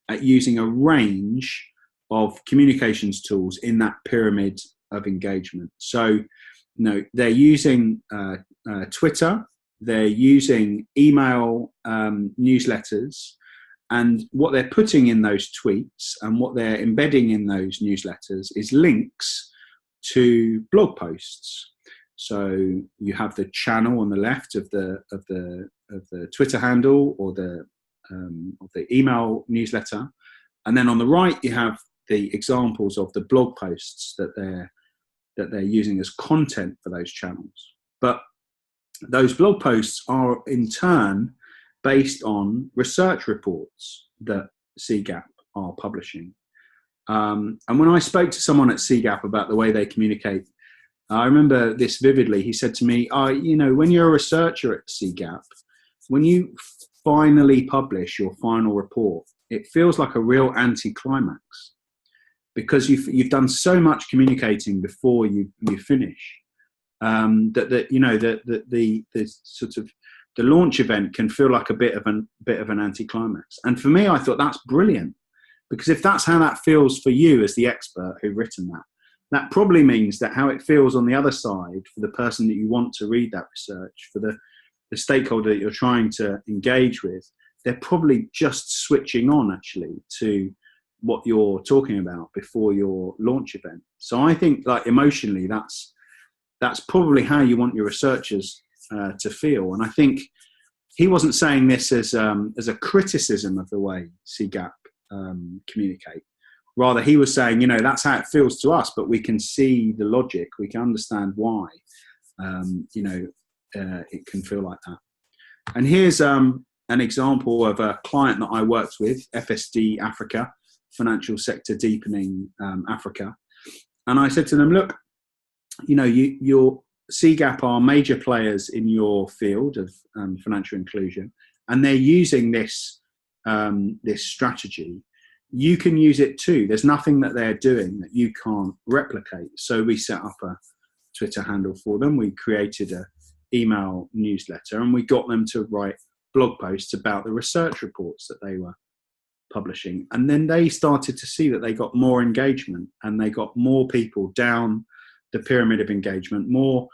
at using a range of communications tools in that pyramid of engagement. So, they're using Twitter, they're using email newsletters, and what they're putting in those tweets and what they're embedding in those newsletters is links to blog posts. So you have the channel on the left of the Twitter handle or the email newsletter, and then on the right you have the examples of the blog posts that they're using as content for those channels. But those blog posts are in turn based on research reports that CGAP are publishing. And when I spoke to someone at CGAP about the way they communicate, I remember this vividly. He said to me, when you're a researcher at CGAP, when you finally publish your final report, it feels like a real anticlimax, because you've done so much communicating before you finish, that the sort of the launch event can feel like a bit of an anticlimax. And for me, I thought that's brilliant, because if that's how that feels for you as the expert who've written that probably means that how it feels on the other side for the person that you want to read that research, for the stakeholder that you're trying to engage with, they're probably just switching on actually to what you're talking about before your launch event. So I think, like, emotionally, that's probably how you want your researchers to feel. And I think he wasn't saying this as a criticism of the way CGAP communicate. Rather, he was saying, that's how it feels to us, but we can see the logic, we can understand why, it can feel like that. And here's an example of a client that I worked with, FSD Africa, Financial Sector Deepening Africa. And I said to them, look, your CGAP are major players in your field of financial inclusion, and they're using this strategy. You can use it too. There's nothing that they're doing that you can't replicate. So we set up a Twitter handle for them. We created an email newsletter, and we got them to write blog posts about the research reports that they were publishing. And then they started to see that they got more engagement, and they got more people down the pyramid of engagement, more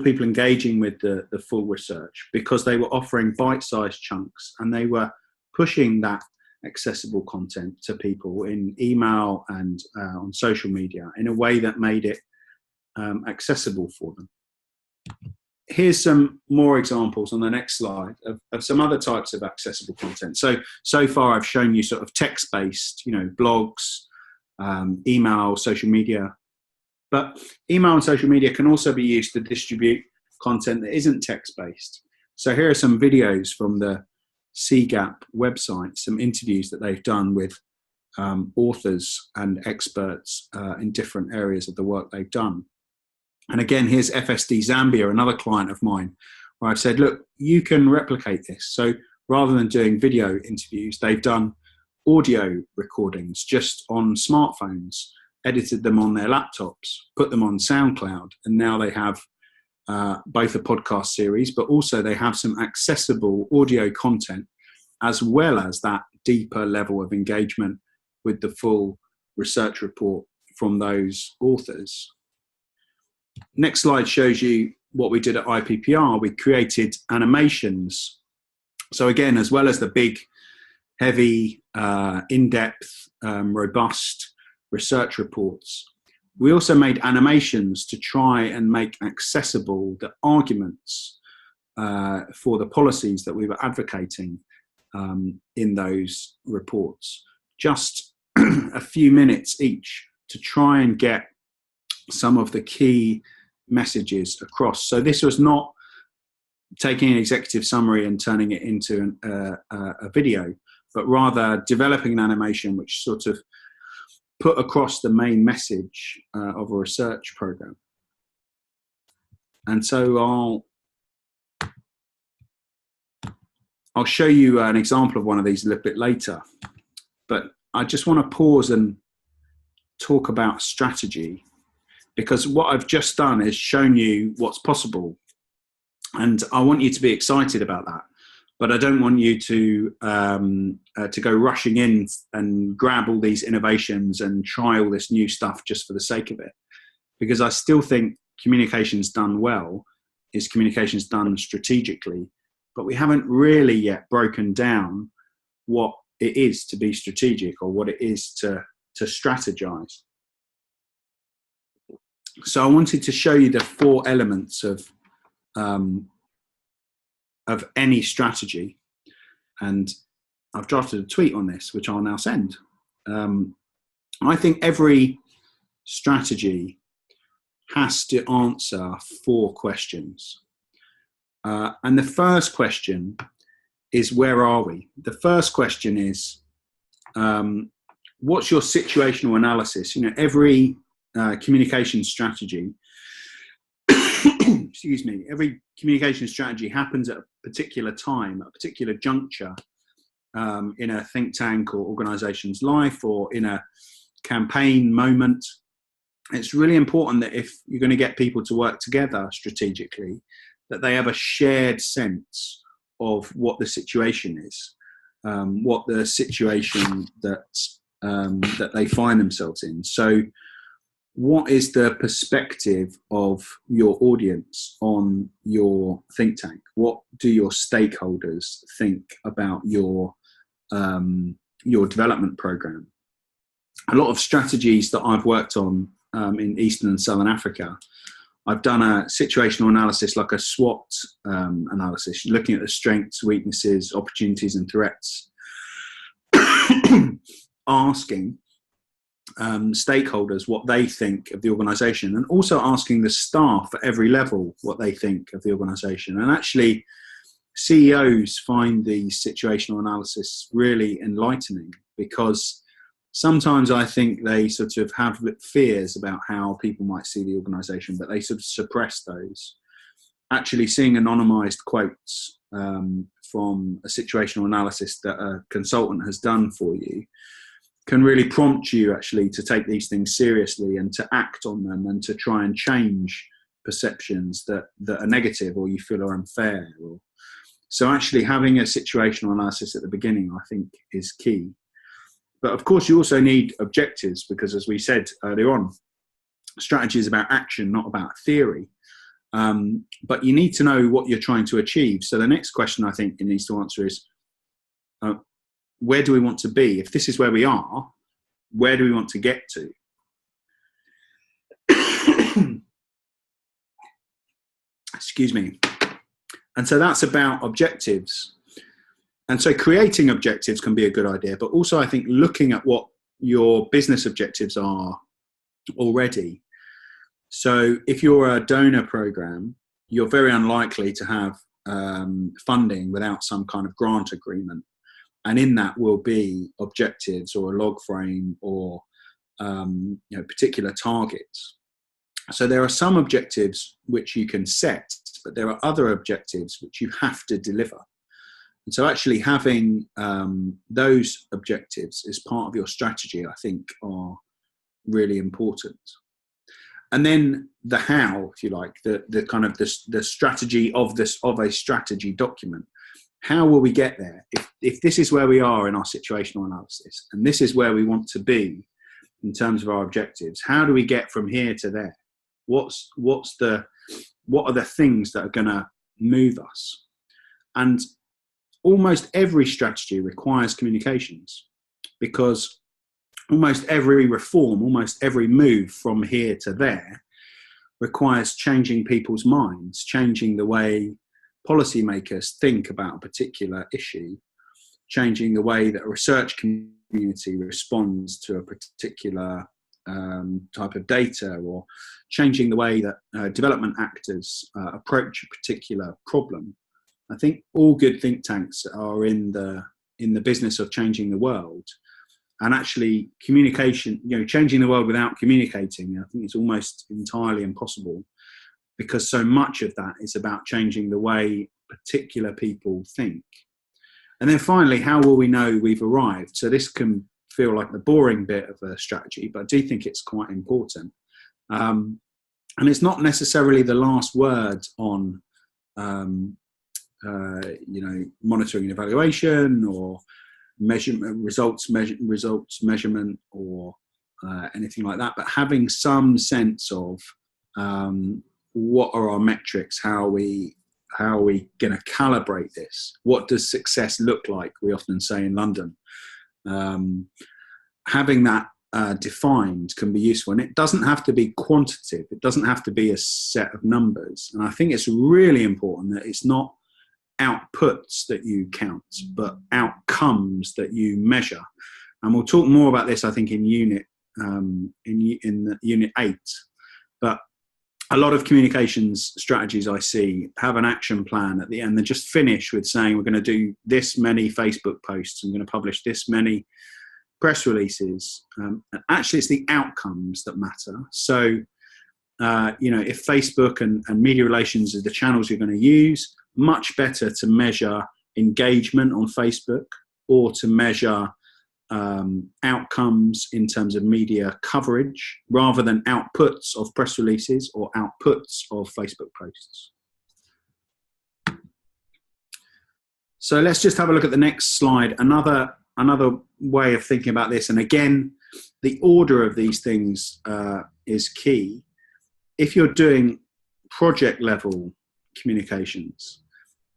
people engaging with the full research, because they were offering bite-sized chunks, and they were pushing that accessible content to people in email and on social media in a way that made it accessible for them. Here's some more examples on the next slide of some other types of accessible content. So far I've shown you sort of text-based, blogs, email, social media. But email and social media can also be used to distribute content that isn't text-based. So here are some videos from the CGAP website, some interviews that they've done with authors and experts in different areas of the work they've done. And again, here's FSD Zambia, another client of mine, where I've said, look, you can replicate this. So rather than doing video interviews, they've done audio recordings just on smartphones, edited them on their laptops, put them on SoundCloud, and now they have both a podcast series, but also they have some accessible audio content, as well as that deeper level of engagement with the full research report from those authors. Next slide shows you what we did at IPPR. We created animations. So again, as well as the big, heavy, in-depth, robust research reports, we also made animations to try and make accessible the arguments for the policies that we were advocating in those reports. Just a few minutes each to try and get some of the key messages across. So this was not taking an executive summary and turning it into a video, but rather developing an animation which sort of put across the main message of a research program. And so I'll show you an example of one of these a little bit later, but I just want to pause and talk about strategy, because what I've just done is shown you what's possible, and I want you to be excited about that. But I don't want you to go rushing in and grab all these innovations and try all this new stuff just for the sake of it, because I still think communications done well is communications done strategically, but we haven't really yet broken down what it is to be strategic, or what it is to strategize. So I wanted to show you the 4 elements of any strategy, and I've drafted a tweet on this, which I'll now send. I think every strategy has to answer 4 questions. And the first question is, where are we? The first question is, what's your situational analysis? You know, every communication strategy, excuse me, every communication strategy happens at a particular time, at a particular juncture, in a think tank or organization's life, or in a campaign moment. It's really important that if you're going to get people to work together strategically, that they have a shared sense of what the situation is, what the situation that they find themselves in. So what is the perspective of your audience on your think tank? What do your stakeholders think about your development program? A lot of strategies that I've worked on in Eastern and Southern Africa, I've done a situational analysis, like a SWOT analysis, looking at the strengths, weaknesses, opportunities and threats, asking stakeholders what they think of the organisation, and also asking the staff at every level what they think of the organisation. And actually, CEOs find the situational analysis really enlightening, because sometimes I think they sort of have fears about how people might see the organisation, but they sort of suppress those. Actually, seeing anonymised quotes from a situational analysis that a consultant has done for you can really prompt you actually to take these things seriously and to act on them, and to try and change perceptions that are negative or you feel are unfair. So actually having a situational analysis at the beginning, I think, is key. But of course, you also need objectives, because as we said earlier on, strategy is about action, not about theory. But you need to know what you're trying to achieve. So the next question I think it needs to answer is, where do we want to be? If this is where we are, where do we want to get to? Excuse me. And so that's about objectives. And so creating objectives can be a good idea, but also I think looking at what your business objectives are already. So if you're a donor program, you're very unlikely to have funding without some kind of grant agreement. And in that will be objectives or a log frame or particular targets. So there are some objectives which you can set, but there are other objectives which you have to deliver. And so actually having those objectives as part of your strategy, I think, are really important. And then the how, if you like, the kind of the strategy of a strategy document. How will we get there? If this is where we are in our situational analysis, and this is where we want to be in terms of our objectives, how do we get from here to there? What are the things that are going to move us? And almost every strategy requires communications, because almost every reform, almost every move from here to there requires changing people's minds, changing the way policymakers think about a particular issue, changing the way that a research community responds to a particular type of data, or changing the way that development actors approach a particular problem. I think all good think tanks are in the business of changing the world, and actually communication, changing the world without communicating, I think it's almost entirely impossible, because so much of that is about changing the way particular people think. And then finally, how will we know we've arrived? So this can feel like the boring bit of a strategy, but I do think it's quite important. And it's not necessarily the last word on monitoring and evaluation, or measurement, results measurement, or anything like that, but having some sense of what are our metrics, how are we going to calibrate this, what does success look like, we often say in London. Having that defined can be useful, and it doesn't have to be quantitative, it doesn't have to be a set of numbers. And I think it's really important that it's not outputs that you count, but outcomes that you measure. And we'll talk more about this, I think, in unit 8. But a lot of communications strategies I see have an action plan at the end. They just finish with saying, we're going to do this many Facebook posts, and we're going to publish this many press releases. And actually, it's the outcomes that matter. So, if Facebook and media relations are the channels you're going to use, much better to measure engagement on Facebook, or to measure outcomes in terms of media coverage, rather than outputs of press releases or outputs of Facebook posts. So let's just have a look at the next slide. Another way of thinking about this, and again, the order of these things is key. If you're doing project level communications,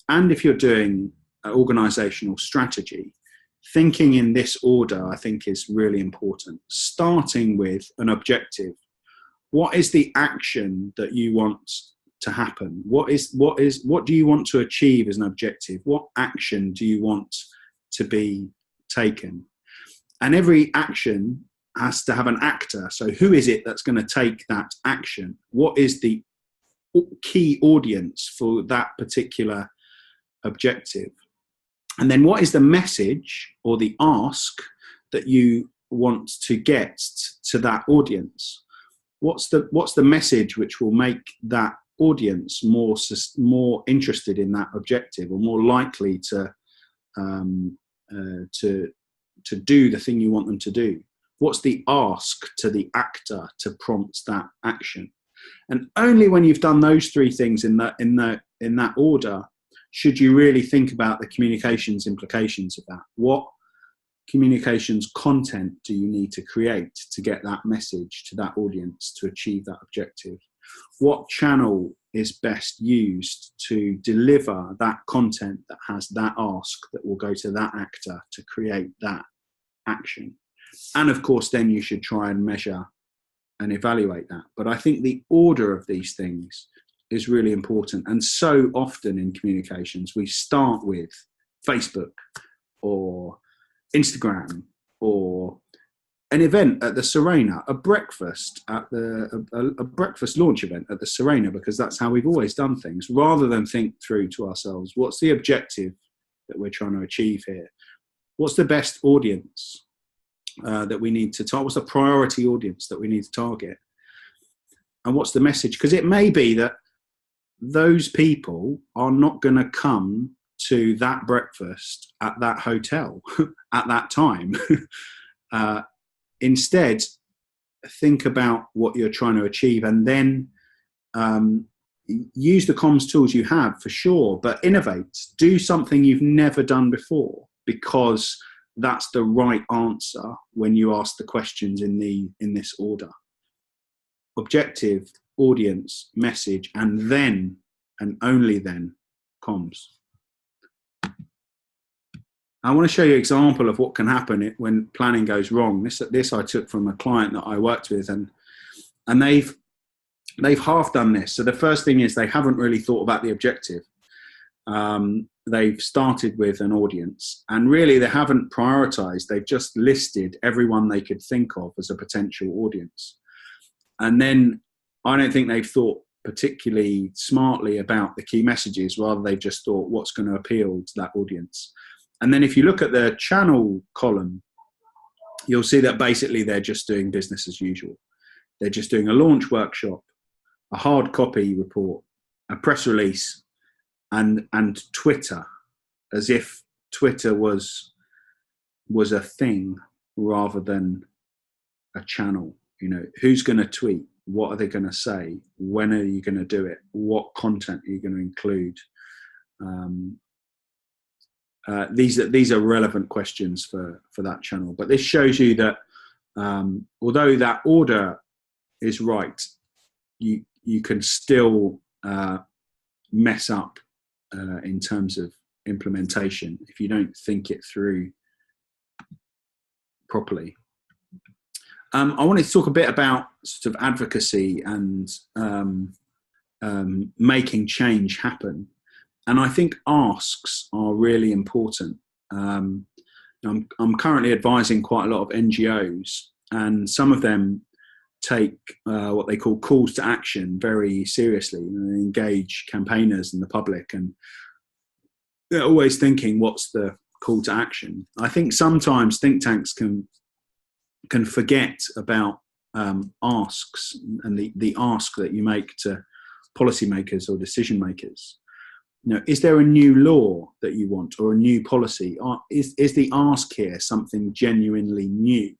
and if you're doing organisational strategy, thinking in this order, I think, is really important. Starting with an objective. What is the action that you want to happen? What do you want to achieve as an objective? What action do you want to be taken? And every action has to have an actor. So who is it that's going to take that action? What is the key audience for that particular objective? And then what is the message or the ask that you want to get to that audience? What's the message which will make that audience more interested in that objective, or more likely to do the thing you want them to do? What's the ask to the actor to prompt that action? And only when you've done those three things in that order should you really think about the communications implications of that. What communications content do you need to create to get that message to that audience to achieve that objective? What channel is best used to deliver that content that has that ask that will go to that actor to create that action? And of course, then you should try and measure and evaluate that. But I think the order of these things is really important. And so often in communications, we start with Facebook or Instagram, or an event at the Serena, a breakfast at a breakfast launch event at the Serena, because that's how we've always done things, rather than think through to ourselves, what's the objective that we're trying to achieve here? What's the best audience that we need to target? What's the priority audience that we need to target? And what's the message? Because it may be that those people are not going to come to that breakfast at that hotel at that time. Instead, think about what you're trying to achieve, and then use the comms tools you have for sure, but innovate. Do something you've never done before, because that's the right answer when you ask the questions in this order: objective, audience, message, and then, and only then, comms. I want to show you an example of what can happen when planning goes wrong. This I took from a client that I worked with, and they've half done this. So the first thing is they haven't really thought about the objective. They've started with an audience, and really they haven't prioritized. They've just listed everyone they could think of as a potential audience. And then I don't think they've thought particularly smartly about the key messages. Rather, they've just thought what's going to appeal to that audience. And then if you look at the channel column, you'll see that basically they're just doing business as usual. They're just doing a launch workshop, a hard copy report, a press release, and Twitter, as if Twitter was a thing rather than a channel. You know, who's going to tweet? What are they going to say? When are you going to do it? What content are you going to include? These are relevant questions for that channel. But this shows you that although that order is right, you can still mess up in terms of implementation if you don't think it through properly. I wanted to talk a bit about sort of advocacy and making change happen. And I think asks are really important. I'm currently advising quite a lot of NGOs, and some of them take what they call calls to action very seriously. You know, they engage campaigners and the public, and they're always thinking, what's the call to action? I think sometimes think tanks can forget about asks and the ask that you make to policymakers or decision makers. You know, is there a new law that you want, or a new policy? Is the ask here something genuinely new?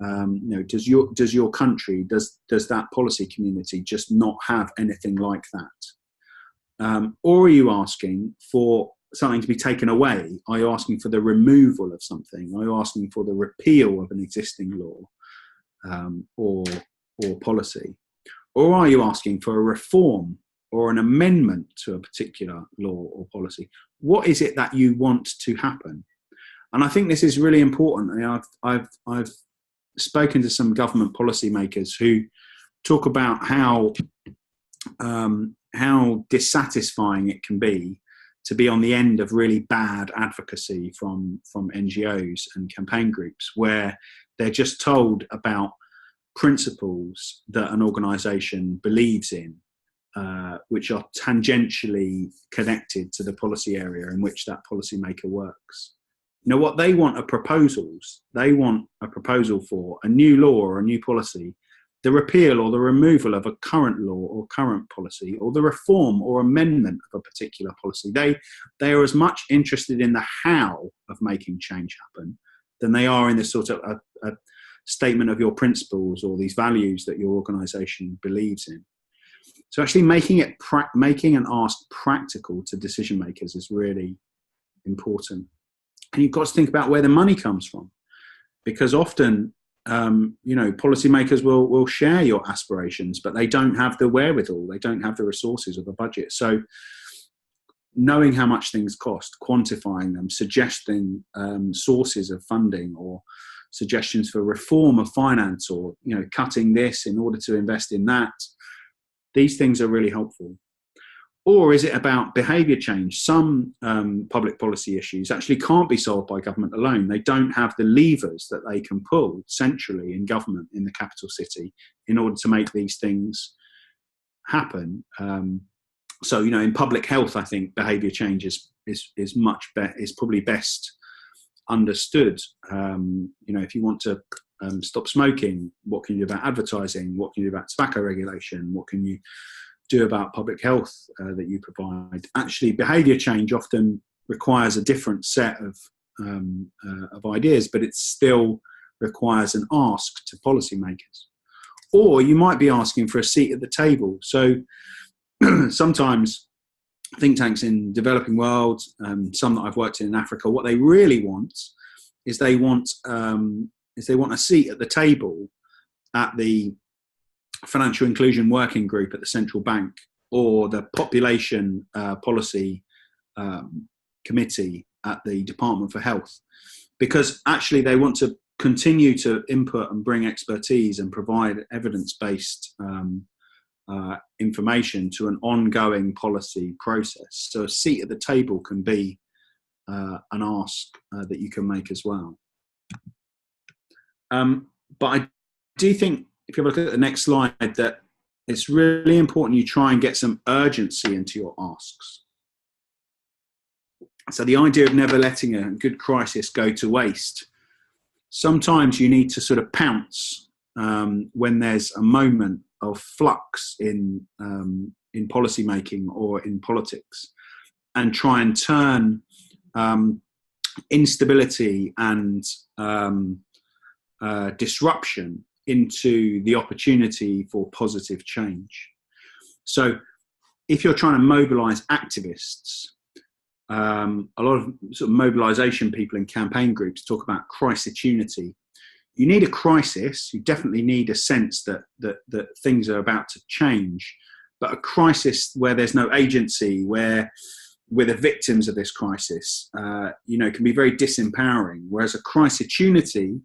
You know, does your country, does that policy community just not have anything like that? Or are you asking for something to be taken away? Are you asking for the removal of something? Are you asking for the repeal of an existing law or policy? Or are you asking for a reform or an amendment to a particular law or policy? What is it that you want to happen? And I think this is really important. I mean, I've spoken to some government policymakers who talk about how dissatisfying it can be to be on the end of really bad advocacy from NGOs and campaign groups, where they're just told about principles that an organisation believes in, which are tangentially connected to the policy area in which that policymaker works. You know, what they want are proposals. They want a proposal for a new law or a new policy, the repeal or the removal of a current law or current policy, or the reform or amendment of a particular policy. They are as much interested in the how of making change happen than they are in this sort of a statement of your principles or these values that your organisation believes in. So actually making an ask practical to decision makers is really important. And you've got to think about where the money comes from, because often, you know, policymakers will share your aspirations, but they don't have the wherewithal, they don't have the resources or the budget. So knowing how much things cost, quantifying them, suggesting sources of funding or suggestions for reform of finance, or, you know, cutting this in order to invest in that. These things are really helpful. Or is it about behaviour change? Some public policy issues actually can't be solved by government alone. They don't have the levers that they can pull centrally in government in the capital city in order to make these things happen. So, you know, in public health, I think behaviour change is probably best understood. You know, if you want to stop smoking, what can you do about advertising? What can you do about tobacco regulation? What can you do about public health that you provide. Actually, behaviour change often requires a different set of ideas, but it still requires an ask to policymakers. Or you might be asking for a seat at the table. So sometimes think tanks in developing world, some that I've worked in Africa, what they really want is they want a seat at the table at the financial inclusion working group at the central bank, or the population policy committee at the Department for Health, because actually they want to continue to input and bring expertise and provide evidence-based information to an ongoing policy process. So a seat at the table can be an ask that you can make as well. But I do think, if you look at the next slide, that it's really important you try and get some urgency into your asks. So the idea of never letting a good crisis go to waste. Sometimes you need to sort of pounce when there's a moment of flux in policy making or in politics, and try and turn instability and disruption into the opportunity for positive change. So if you're trying to mobilize activists, a lot of sort of mobilization people in campaign groups talk about crisitunity. You need a crisis. You definitely need a sense that things are about to change, but a crisis where there's no agency, where we're the victims of this crisis, can be very disempowering. Whereas a crisitunity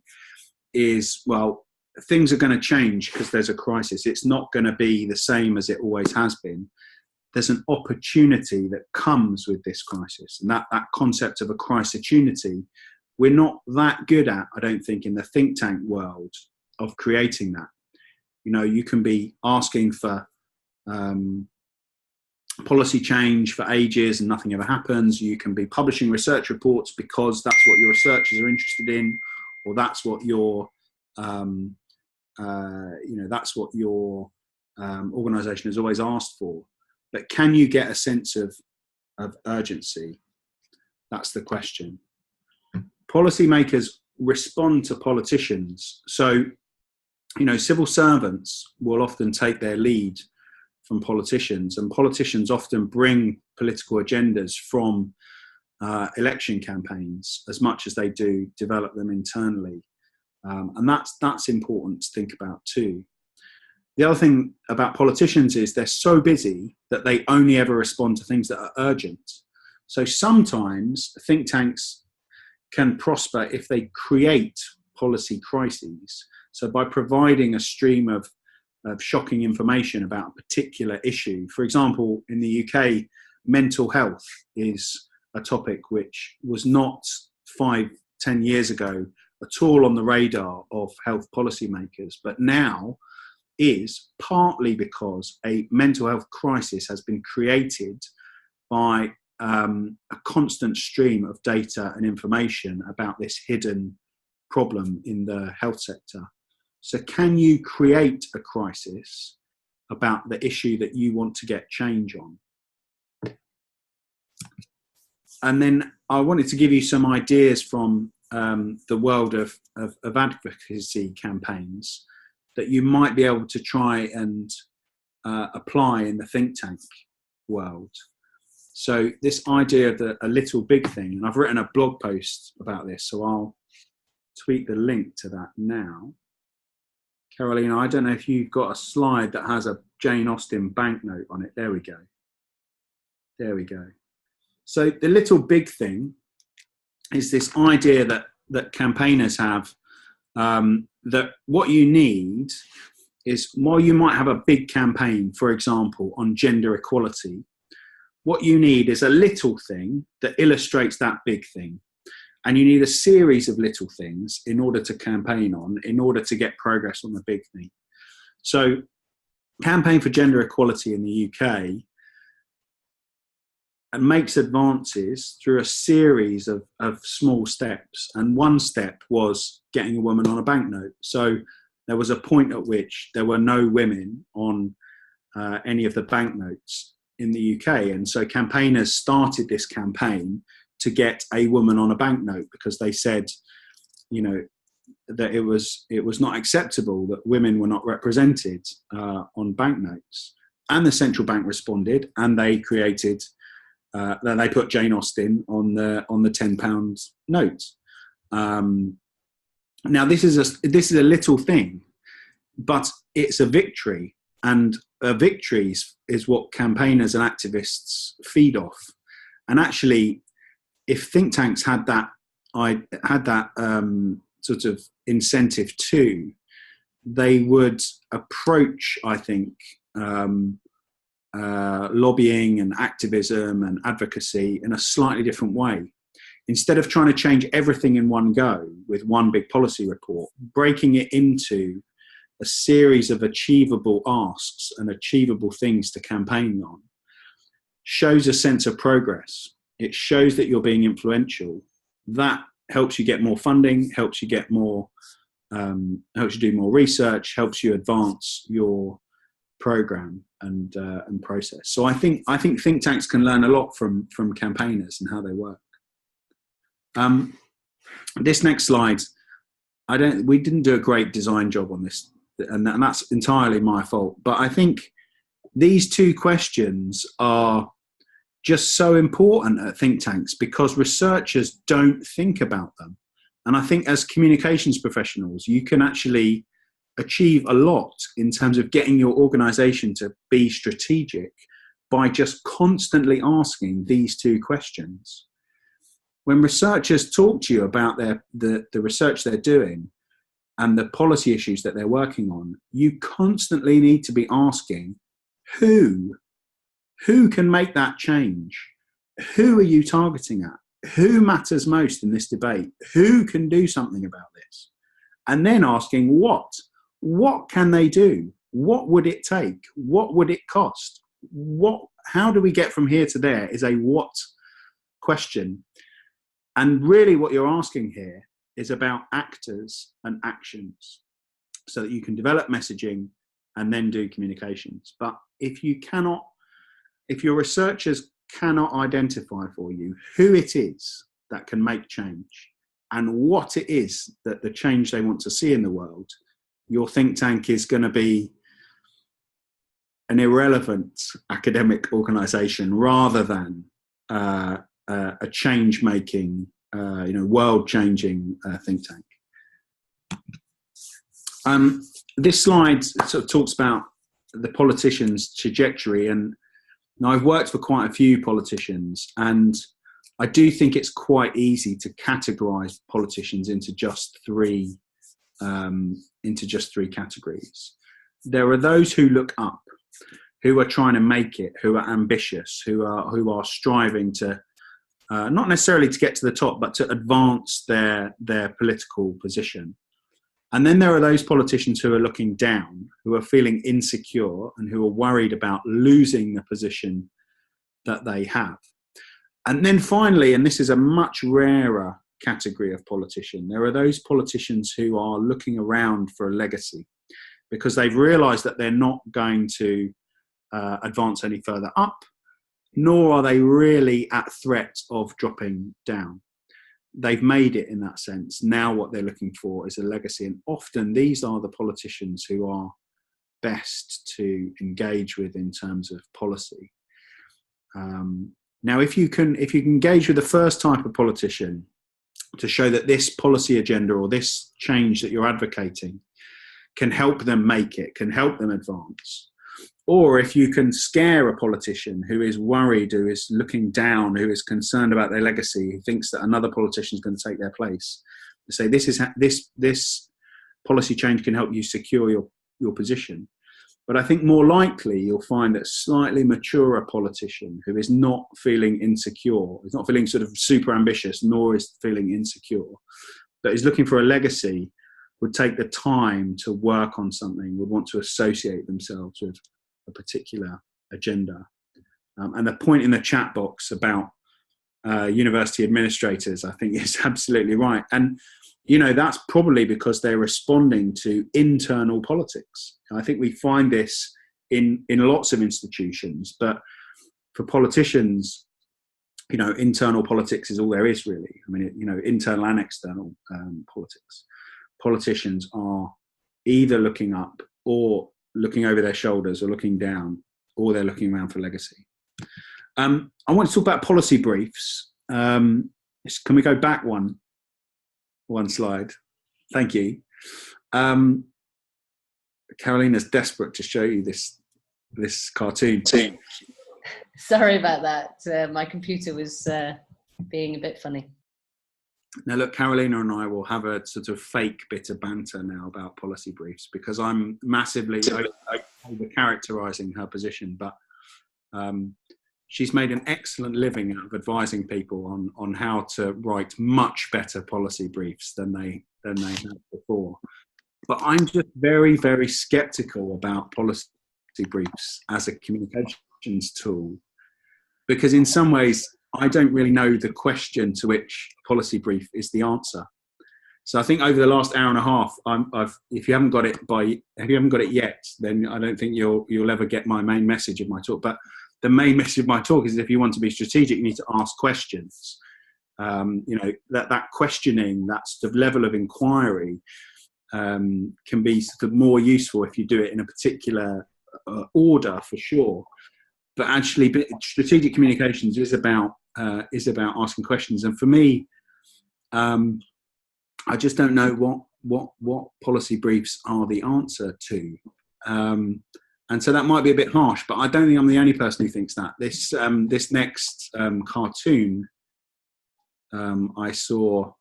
is, well, things are going to change because there's a crisis. It's not going to be the same as it always has been. There's an opportunity that comes with this crisis. And that concept of a crisitunity, we're not that good at, I don't think, in the think tank world of creating that. You can be asking for policy change for ages and nothing ever happens. You can be publishing research reports because that's what your researchers are interested in, or that's what your organisation has always asked for. But can you get a sense of urgency? That's the question. Policymakers respond to politicians. So, civil servants will often take their lead from politicians, and politicians often bring political agendas from election campaigns as much as they do develop them internally. And that's important to think about too. The other thing about politicians is they're so busy that they only ever respond to things that are urgent. So sometimes think tanks can prosper if they create policy crises. So by providing a stream of shocking information about a particular issue. For example, in the UK, mental health is a topic which was not 5-10 years ago at all on the radar of health policymakers, but now is, partly because a mental health crisis has been created by a constant stream of data and information about this hidden problem in the health sector. So can you create a crisis about the issue that you want to get change on? And then I wanted to give you some ideas from the world of advocacy campaigns that you might be able to try and apply in the think tank world. So this idea of a little big thing, and I've written a blog post about this, so I'll tweet the link to that now. Carolina, I don't know if you've got a slide that has a Jane Austen banknote on it. There we go. There we go. So the little big thing is this idea that campaigners have, that what you need is, while you might have a big campaign, for example, on gender equality, what you need is a little thing that illustrates that big thing. And you need a series of little things in order to campaign on, in order to get progress on the big thing. So Campaign for Gender Equality in the UK makes advances through a series of small steps. And one step was getting a woman on a banknote. So there was a point at which there were no women on any of the banknotes in the UK. And so campaigners started this campaign to get a woman on a banknote, because they said, you know, that it was not acceptable that women were not represented on banknotes. And the central bank responded, and they created, they put Jane Austen on the £10 note. Now this is a little thing, but it's a victory, and victories is what campaigners and activists feed off. And actually, if think tanks had that sort of incentive too, they would approach, I think, lobbying and activism and advocacy in a slightly different way. Instead of trying to change everything in one go with one big policy report, breaking it into a series of achievable asks and achievable things to campaign on shows a sense of progress. It shows that you're being influential. That helps you get more funding, helps you get more, helps you do more research, helps you advance your program and process. So I think think tanks can learn a lot from campaigners and how they work. This next slide, we didn't do a great design job on this, and that's entirely my fault. But I think these two questions are just so important at think tanks because researchers don't think about them. And I think as communications professionals, you can actually achieve a lot in terms of getting your organization to be strategic by just constantly asking these two questions. When researchers talk to you about the research they're doing and the policy issues that they're working on, you constantly need to be asking, who can make that change? Who are you targeting at? Who matters most in this debate? Who can do something about this? And then asking what? What can they do? What would it take? What would it cost? How do we get from here to there is a what question. And really what you're asking here is about actors and actions so that you can develop messaging and then do communications. But if your researchers cannot identify for you who it is that can make change and what it is that the change they want to see in the world, your think tank is going to be an irrelevant academic organisation rather than a change-making, world-changing think tank. This slide sort of talks about the politician's trajectory, and now I've worked for quite a few politicians, and I do think it's quite easy to categorise politicians into just three categories. There are those who look up, who are trying to make it, who are ambitious, who are striving to not necessarily to get to the top, but to advance their political position. And then there are those politicians who are looking down, who are feeling insecure and who are worried about losing the position that they have. And then finally, and this is a much rarer category of politician, there are those politicians who are looking around for a legacy because they've realised that they're not going to advance any further up, nor are they really at threat of dropping down. They've made it in that sense. Now what they're looking for is a legacy. And often these are the politicians who are best to engage with in terms of policy. Now, if you can engage with the first type of politician to show that this policy agenda or this change that you're advocating can help them make it, can help them advance, or if you can scare a politician who is worried, who is looking down, who is concerned about their legacy, who thinks that another politician is going to take their place, to say this policy change can help you secure your position. But I think more likely you'll find that a slightly maturer politician who is not feeling insecure, is not feeling sort of super ambitious, nor is feeling insecure, but is looking for a legacy, would take the time to work on something, would want to associate themselves with a particular agenda. And the point in the chat box about university administrators, I think is absolutely right. And, that's probably because they're responding to internal politics. I think we find this in lots of institutions, but for politicians, you know, internal politics is all there is, really. I mean, you know, internal and external politics. Politicians are either looking up or looking over their shoulders or looking down, or they're looking around for legacy. I want to talk about policy briefs. Can we go back one slide? Thank you. Carolina's desperate to show you this cartoon. Sorry about that. My computer was being a bit funny. Now, look, Carolina and I will have a sort of fake bit of banter now about policy briefs, because I'm massively over-characterising her position, but she's made an excellent living out of advising people on how to write much better policy briefs than they had before. But I'm just very, very sceptical about policy briefs as a communications tool, because in some ways I don't really know the question to which policy brief is the answer. So I think over the last hour and a half, if you haven't got it yet, then I don't think you'll ever get my main message of my talk. But the main message of my talk is, if you want to be strategic, you need to ask questions. You know, that questioning, that sort of level of inquiry, can be sort of more useful if you do it in a particular order, for sure. But actually, strategic communications is about asking questions. And for me, I just don't know what policy briefs are the answer to. And so that might be a bit harsh, but I don't think I'm the only person who thinks that. This next cartoon I saw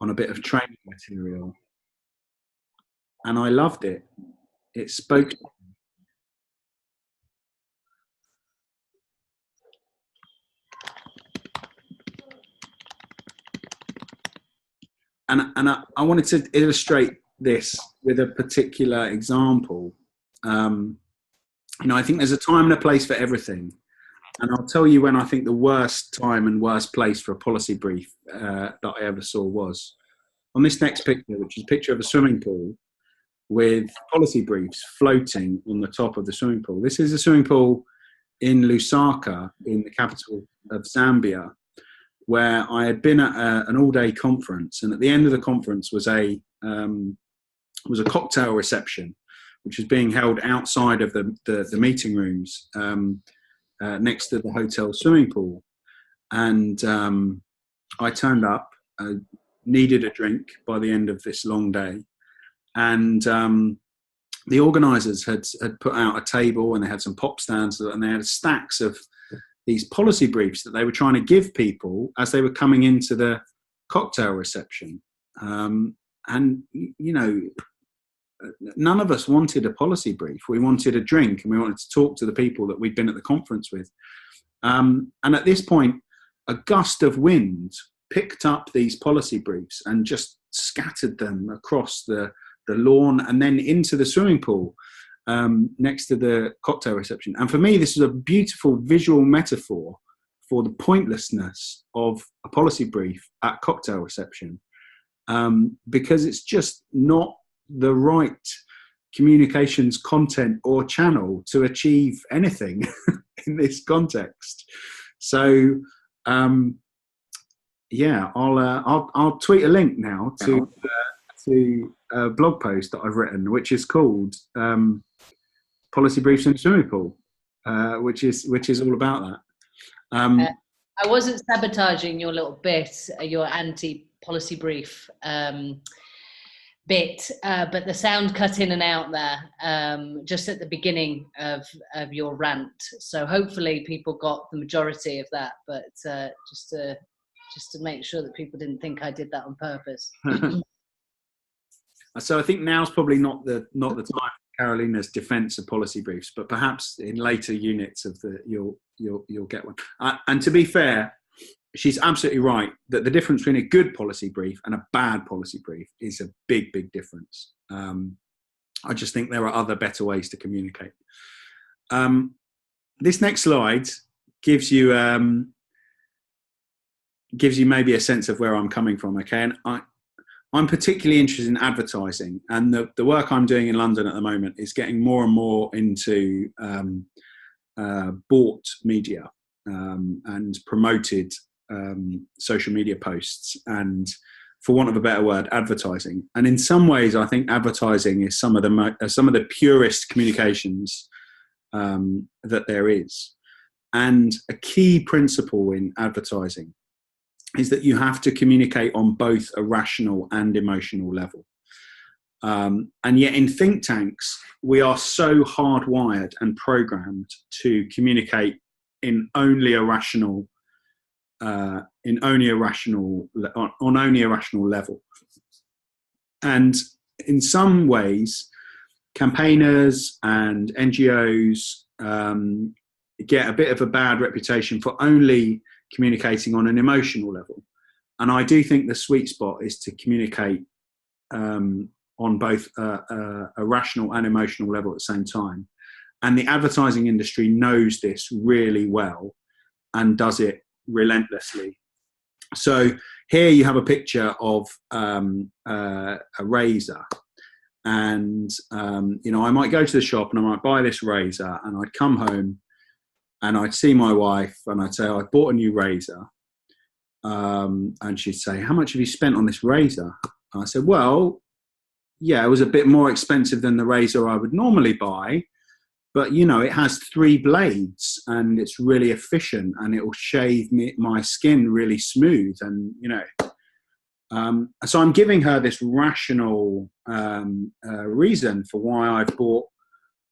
on a bit of training material, and I loved it. It spoke. And I wanted to illustrate this with a particular example. You know, I think there's a time and a place for everything. And I'll tell you when I think the worst time and worst place for a policy brief that I ever saw was on this next picture, which is a picture of a swimming pool with policy briefs floating on the top of the swimming pool. This is a swimming pool in Lusaka, in the capital of Zambia, where I had been at an all-day conference, and at the end of the conference was a cocktail reception, which was being held outside of the meeting rooms next to the hotel swimming pool. And I turned up, needed a drink by the end of this long day, and the organisers had put out a table, and they had some pop stands, and they had stacks of these policy briefs that they were trying to give people as they were coming into the cocktail reception. And, you know, none of us wanted a policy brief. We wanted a drink, and we wanted to talk to the people that we'd been at the conference with. And at this point, a gust of wind picked up these policy briefs and just scattered them across the lawn and then into the swimming pool next to the cocktail reception. And for me, this is a beautiful visual metaphor for the pointlessness of a policy brief at cocktail reception, because it's just not the right communications content or channel to achieve anything in this context. So yeah, I'll tweet a link now to a blog post that I've written, which is called Policy Briefs in the Swimming Pool, which is all about that. I wasn't sabotaging your little bit, your anti-policy brief bit, but the sound cut in and out there just at the beginning of your rant. So hopefully people got the majority of that, but just to make sure that people didn't think I did that on purpose. So I think now's probably not the time for Carolina's defence of policy briefs, but perhaps in later units of you'll get one. And to be fair, she's absolutely right that the difference between a good policy brief and a bad policy brief is a big, big difference. I just think there are other better ways to communicate. This next slide gives you maybe a sense of where I'm coming from. Okay, and I'm particularly interested in advertising, and the work I'm doing in London at the moment is getting more and more into bought media and promoted social media posts, and, for want of a better word, advertising. And in some ways, I think advertising is some of the purest communications that there is. And a key principle in advertising is that you have to communicate on both a rational and emotional level. And yet in think tanks, we are so hardwired and programmed to communicate on only a rational level. And in some ways, campaigners and NGOs get a bit of a bad reputation for only communicating on an emotional level. And I do think the sweet spot is to communicate on both a rational and emotional level at the same time. And the advertising industry knows this really well and does it relentlessly. So here you have a picture of a razor. And, I might go to the shop and I might buy this razor, and I'd come home and I'd see my wife and I'd say, I bought a new razor. And she'd say, how much have you spent on this razor? And I said, well, yeah, it was a bit more expensive than the razor I would normally buy, but it has 3 blades and it's really efficient and it will shave my skin really smooth. And, so I'm giving her this rational reason for why I've bought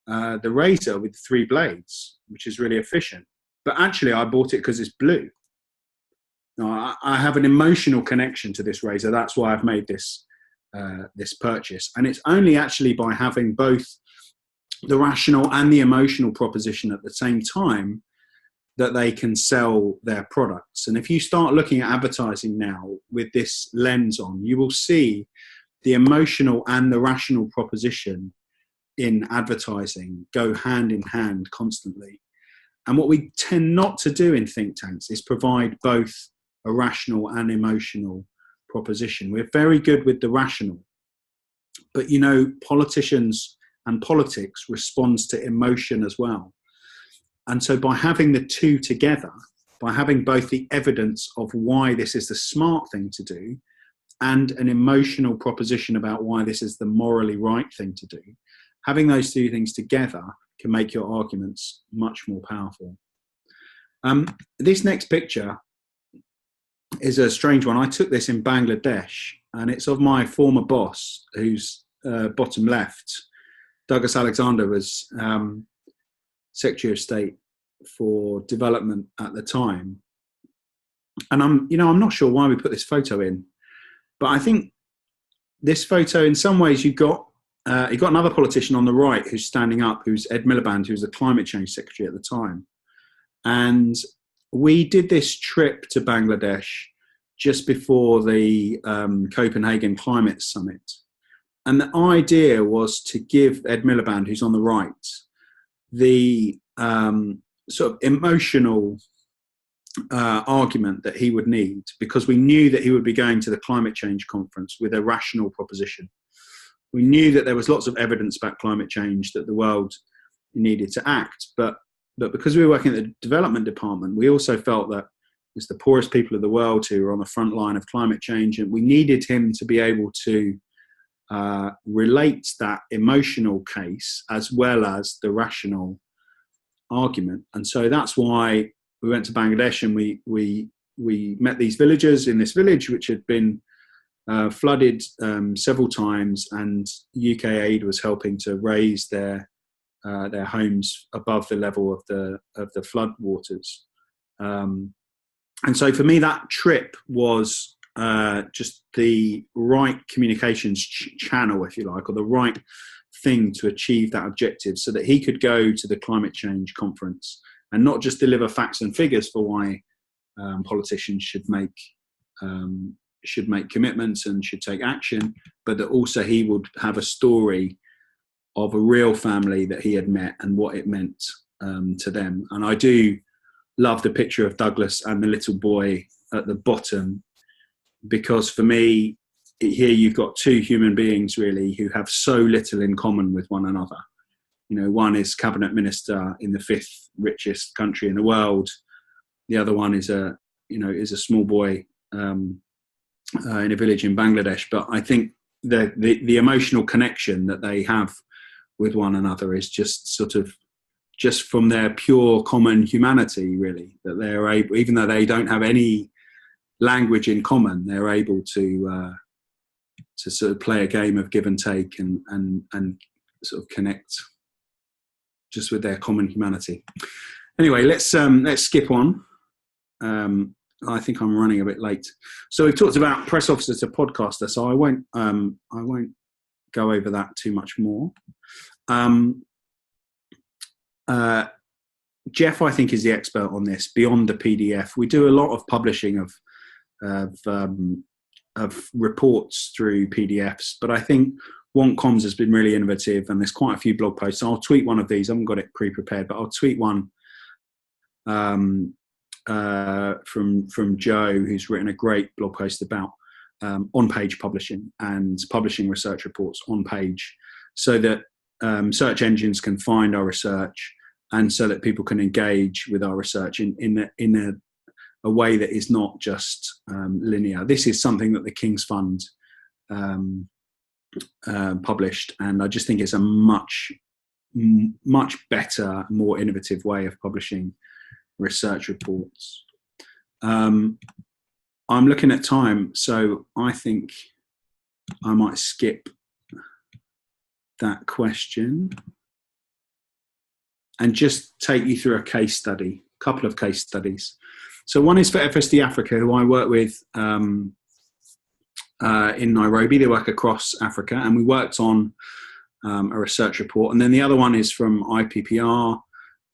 the razor with 3 blades, which is really efficient. But actually I bought it because it's blue. Now, I have an emotional connection to this razor. That's why I've made this purchase. And it's only actually by having both the rational and the emotional proposition at the same time that they can sell their products. And if you start looking at advertising now with this lens on, you will see the emotional and the rational proposition in advertising go hand in hand constantly. And what we tend not to do in think tanks is provide both a rational and emotional proposition. We're very good with the rational, but politicians and politics responds to emotion as well. And so by having the two together, by having both the evidence of why this is the smart thing to do and an emotional proposition about why this is the morally right thing to do, having those two things together can make your arguments much more powerful. This next picture is a strange one. I took this in Bangladesh, and it's of my former boss, who's bottom left. Douglas Alexander was Secretary of State for Development at the time. And I'm not sure why we put this photo in, but I think this photo, in some ways, you got another politician on the right who's standing up, who's Ed Miliband, who was the climate change secretary at the time. And we did this trip to Bangladesh just before the Copenhagen Climate Summit. And the idea was to give Ed Miliband, who's on the right, the sort of emotional argument that he would need, because we knew that he would be going to the climate change conference with a rational proposition. We knew that there was lots of evidence about climate change, that the world needed to act. But because we were working at the development department, we also felt that it's the poorest people of the world who are on the front line of climate change, and we needed him to be able to relate that emotional case as well as the rational argument. And so that's why we went to Bangladesh, and we met these villagers in this village which had been flooded several times, and UK aid was helping to raise their homes above the level of the flood waters. And so for me, that trip was just the right communications channel, if you like, or the right thing to achieve that objective, so that he could go to the climate change conference and not just deliver facts and figures for why politicians should make commitments and should take action, but that also he would have a story of a real family that he had met and what it meant to them. And I do love the picture of Douglas and the little boy at the bottom, because for me, here you've got two human beings really who have so little in common with one another. You know, one is cabinet minister in the 5th richest country in the world. The other one is a small boy in a village in Bangladesh. But I think the emotional connection that they have with one another is just sort of just from their pure common humanity, really, that they're able, even though they don't have any language in common, they're able to sort of play a game of give and take and sort of connect just with their common humanity. Anyway, let's skip on. I think I'm running a bit late. So we've talked about press officer to podcaster, so I won't go over that too much more. Jeff, I think, is the expert on this. Beyond the PDF, we do a lot of publishing of reports through PDFs, but I think WantComms has been really innovative, and there's quite a few blog posts. I'll tweet one of these. I haven't got it pre-prepared, but I'll tweet one from Joe, who's written a great blog post about on-page publishing and publishing research reports on page, so that search engines can find our research, and so that people can engage with our research in a way that is not just linear. This is something that the King's Fund published, and I just think it's a much better, more innovative way of publishing research reports. I'm looking at time, so I think I might skip that question and just take you through a couple of case studies. So one is for FSD Africa, who I work with in Nairobi. They work across Africa, and we worked on a research report. And then the other one is from IPPR,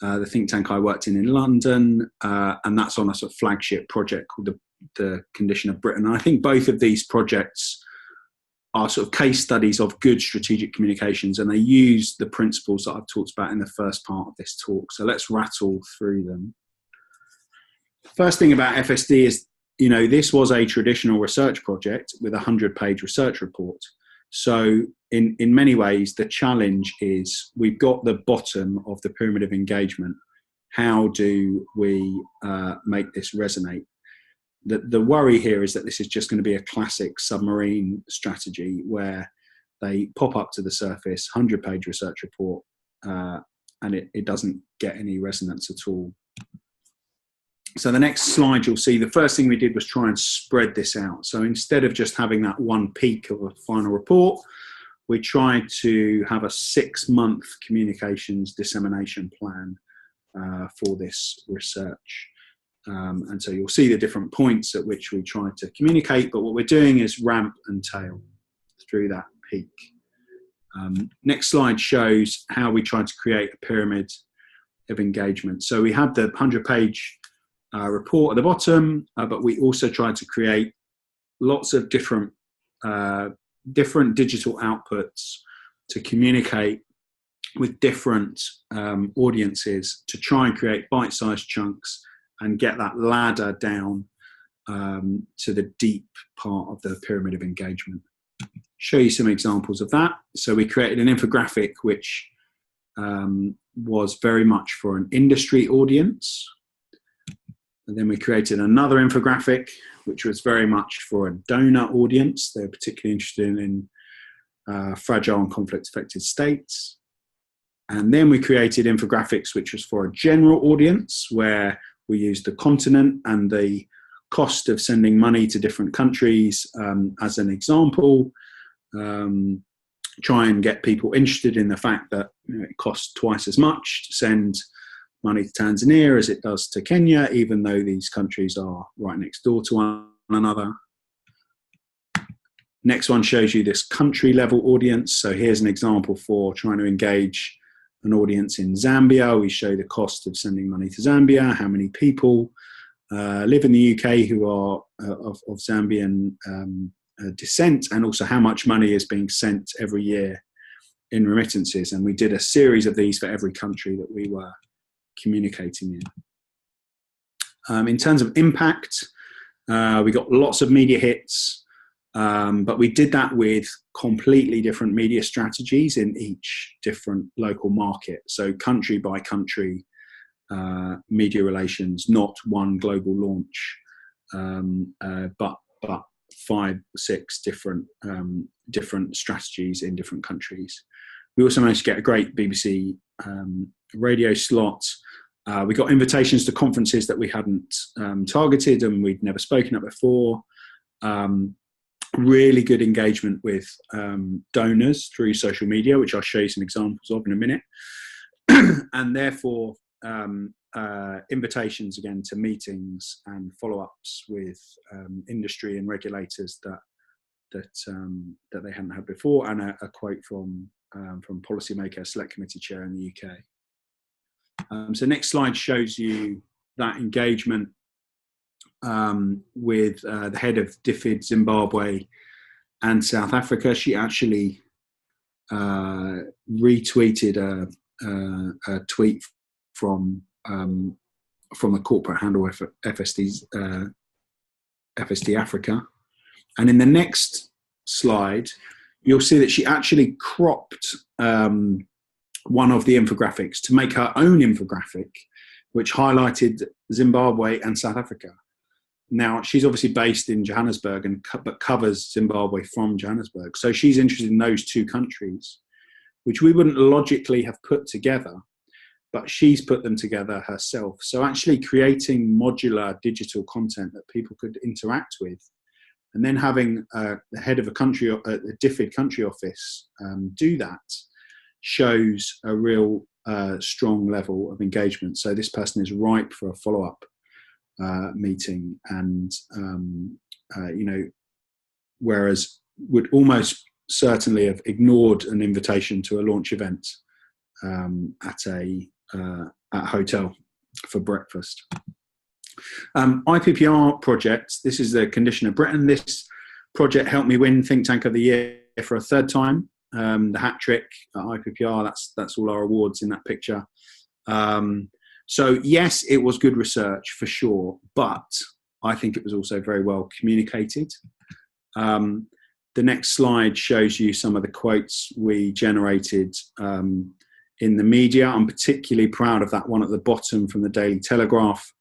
the think tank I worked in London, and that's on a sort of flagship project called the Condition of Britain. And I think both of these projects are sort of case studies of good strategic communications, and they use the principles that I've talked about in the first part of this talk. So let's rattle through them. First thing about FSD is, you know, this was a traditional research project with a 100-page research report. So in many ways, the challenge is we've got the bottom of the pyramid of engagement. How do we make this resonate? The worry here is that this is just going to be a classic submarine strategy where they pop up to the surface, 100-page research report, and it doesn't get any resonance at all. So the next slide, you'll see the first thing we did was try and spread this out. So instead of just having that one peak of a final report, we tried to have a 6-month communications dissemination plan for this research. And so you'll see the different points at which we tried to communicate, but what we're doing is ramp and tail through that peak. Next slide shows how we tried to create a pyramid of engagement. So we had the 100-page report at the bottom, but we also tried to create lots of different digital outputs to communicate with different audiences, to try and create bite-sized chunks and get that ladder down to the deep part of the pyramid of engagement. Show you some examples of that. So we created an infographic which was very much for an industry audience. And then we created another infographic which was very much for a donor audience. They're particularly interested in fragile and conflict-affected states. And then we created infographics which was for a general audience, where we used the continent and the cost of sending money to different countries as an example. Try and get people interested in the fact that, you know, it costs twice as much to send money to Tanzania as it does to Kenya, even though these countries are right next door to one another. Next one shows you this country level audience. So here's an example for trying to engage an audience in Zambia. We show the cost of sending money to Zambia, how many people live in the UK who are of Zambian descent, and also how much money is being sent every year in remittances. And we did a series of these for every country that we were communicating in. In terms of impact, we got lots of media hits. But we did that with completely different media strategies in each different local market. So country by country media relations, not one global launch, but 5, 6 different strategies in different countries. We also managed to get a great BBC radio slot. We got invitations to conferences that we hadn't targeted and we'd never spoken at before. Really good engagement with donors through social media, which I'll show you some examples of in a minute. And therefore, invitations again to meetings and follow-ups with industry and regulators that they hadn't had before, and a quote from policymaker, select committee chair in the UK. So next slide shows you that engagement with the head of DFID Zimbabwe and South Africa. She actually retweeted a tweet from the corporate handle FSD Africa. And in the next slide, you'll see that she actually cropped one of the infographics to make her own infographic, which highlighted Zimbabwe and South Africa. Now, she's obviously based in Johannesburg but covers Zimbabwe from Johannesburg. So she's interested in those 2 countries, which we wouldn't logically have put together, but she's put them together herself. So actually creating modular digital content that people could interact with, and then having the head of a country, the DFID country office do that, shows a real strong level of engagement. So this person is ripe for a follow-up meeting, and whereas would almost certainly have ignored an invitation to a launch event at a hotel for breakfast. IPPR project, this is the condition of Britain. This project helped me win Think Tank of the Year for a 3rd time. The hat trick at IPPR, that's all our awards in that picture. So yes, it was good research for sure, but I think it was also very well communicated. The next slide shows you some of the quotes we generated in the media. I'm particularly proud of that one at the bottom from the Daily Telegraph.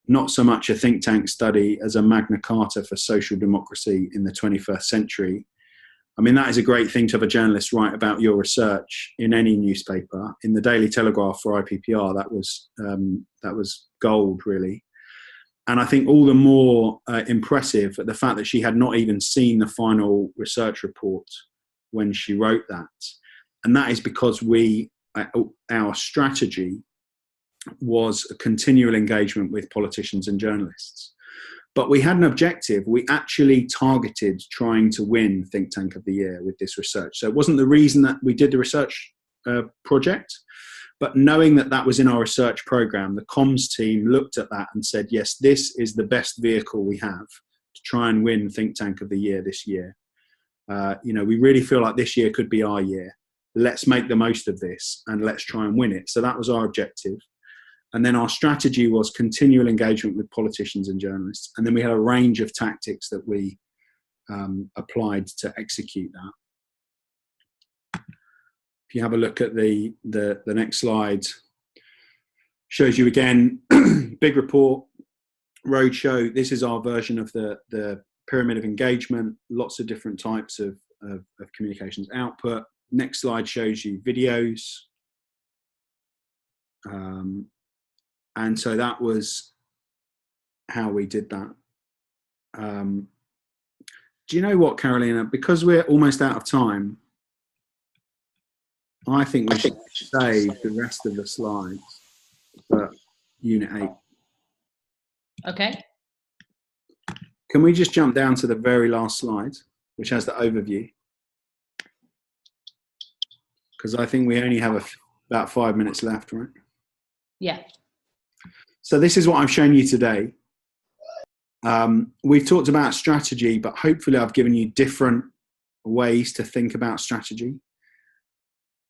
Not so much a think tank study as a Magna Carta for social democracy in the 21st century. I mean, that is a great thing to have a journalist write about your research in any newspaper. In the Daily Telegraph for IPPR, that was gold, really. And I think all the more impressive the fact that she had not even seen the final research report when she wrote that. And that is because our strategy was a continual engagement with politicians and journalists. But we had an objective. We actually targeted trying to win Think Tank of the Year with this research. So it wasn't the reason that we did the research project, but knowing that that was in our research program, the comms team looked at that and said, yes, this is the best vehicle we have to try and win Think Tank of the Year this year. We really feel like this year could be our year. Let's make the most of this and let's try and win it. So that was our objective. And then our strategy was continual engagement with politicians and journalists. And then we had a range of tactics that we applied to execute that. If you have a look at the next slide, shows you again, big report, roadshow. This is our version of the pyramid of engagement, lots of different types of communications output. Next slide shows you videos. And so that was how we did that. Do you know what, Carolina? Because we're almost out of time, I think we should save the rest of the slides for Unit 8. Okay. Can we just jump down to the very last slide, which has the overview? Because I think we only have about 5 minutes left, right? Yeah. So this is what I've shown you today. We've talked about strategy, but hopefully I've given you different ways to think about strategy.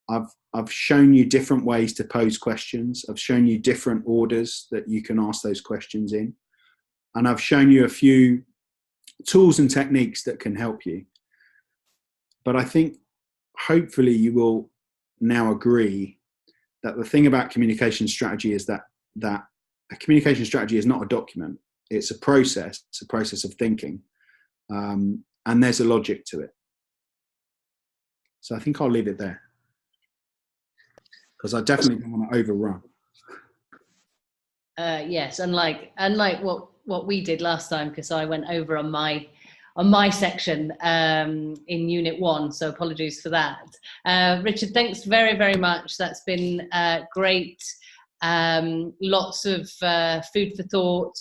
I've shown you different ways to pose questions. I've shown you different orders that you can ask those questions in. And I've shown you a few tools and techniques that can help you. But I think hopefully you will now agree that the thing about communication strategy is that a communication strategy is not a document. It's a process of thinking, and there's a logic to it. So I think I'll leave it there, because I definitely don't want to overrun. Yes, unlike what we did last time, because I went over on my section in Unit 1, so apologies for that. Richard, thanks very, very much. That's been great. Lots of food for thought.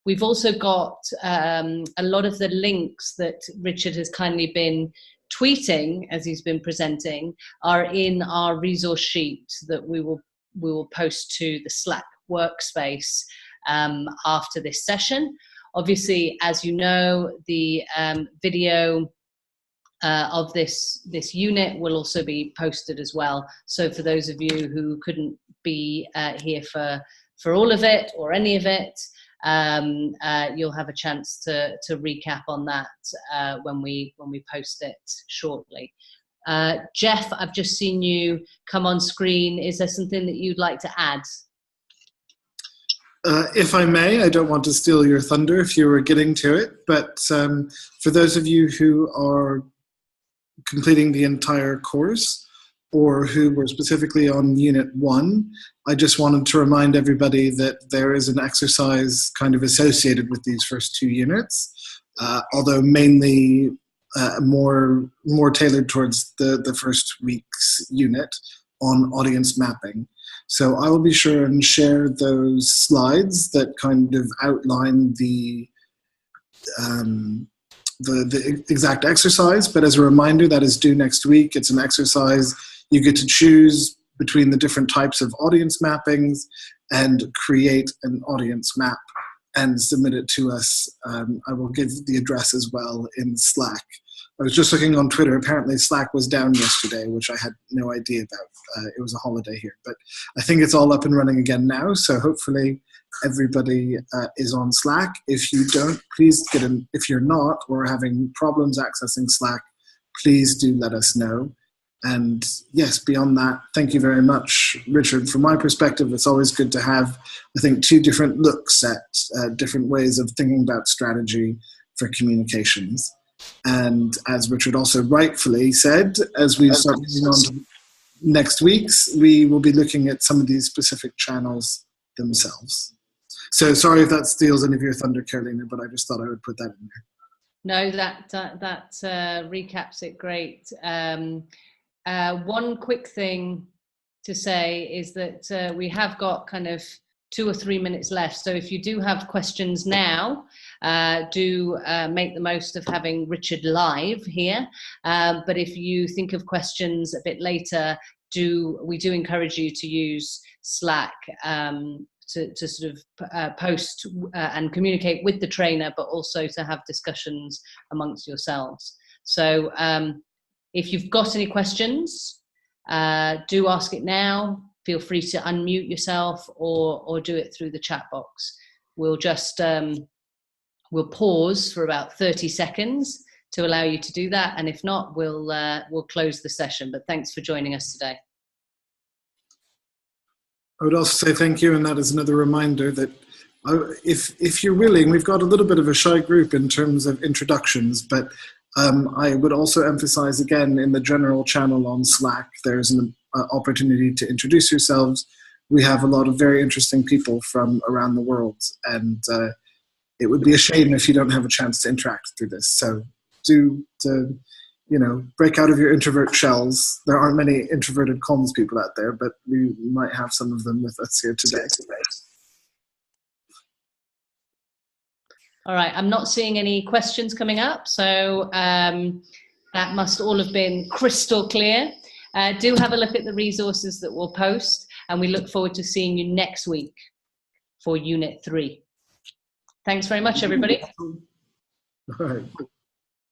We've also got a lot of the links that Richard has kindly been tweeting as he's been presenting are in our resource sheet that we will post to the Slack workspace after this session. Obviously, as you know, the video of this unit will also be posted as well. So for those of you who couldn't be here for all of it or any of it, you'll have a chance to recap on that when we post it shortly. Jeff, I've just seen you come on screen. Is there something that you'd like to add? If I may, I don't want to steal your thunder if you were getting to it, but for those of you who are completing the entire course or who were specifically on Unit 1, I just wanted to remind everybody that there is an exercise kind of associated with these first 2 units, although mainly more tailored towards the first week's unit on audience mapping. So I will be sure and share those slides that kind of outline the exact exercise, but as a reminder, that is due next week. It's an exercise you get to choose between the different types of audience mappings and create an audience map and submit it to us. I will give the address as well in Slack. I was just looking on Twitter. Apparently Slack was down yesterday, which I had no idea about. It was a holiday here, but I think it's all up and running again now. So hopefully everybody is on Slack. If you don't, please get in. If you're not or having problems accessing Slack, please do let us know. And yes, beyond that, thank you very much, Richard. From my perspective, it's always good to have, I think, 2 different looks at different ways of thinking about strategy for communications. And as Richard also rightfully said, as we start moving on to next week's, we will be looking at some of these specific channels themselves. So sorry if that steals any of your thunder, Carolina, but I just thought I would put that in there. No, that recaps it great. One quick thing to say is that we have got kind of 2 or 3 minutes left. So if you do have questions now, do make the most of having Richard live here. But if you think of questions a bit later, we do encourage you to use Slack to sort of post and communicate with the trainer, but also to have discussions amongst yourselves. So if you've got any questions, do ask it now. Feel free to unmute yourself or do it through the chat box. We'll just we'll pause for about 30 seconds to allow you to do that, and if not, we'll close the session. But thanks for joining us today. I would also say thank you, and that is another reminder that if you're willing, we've got a little bit of a shy group in terms of introductions, but I would also emphasize again in the general channel on Slack, there's an opportunity to introduce yourselves. We have a lot of very interesting people from around the world, and it would be a shame if you don't have a chance to interact through this. So break out of your introvert shells. There aren't many introverted comms people out there, but we might have some of them with us here today. All right, I'm not seeing any questions coming up, so that must all have been crystal clear. Do have a look at the resources that we'll post, and we look forward to seeing you next week for Unit 3. Thanks very much, everybody. All right.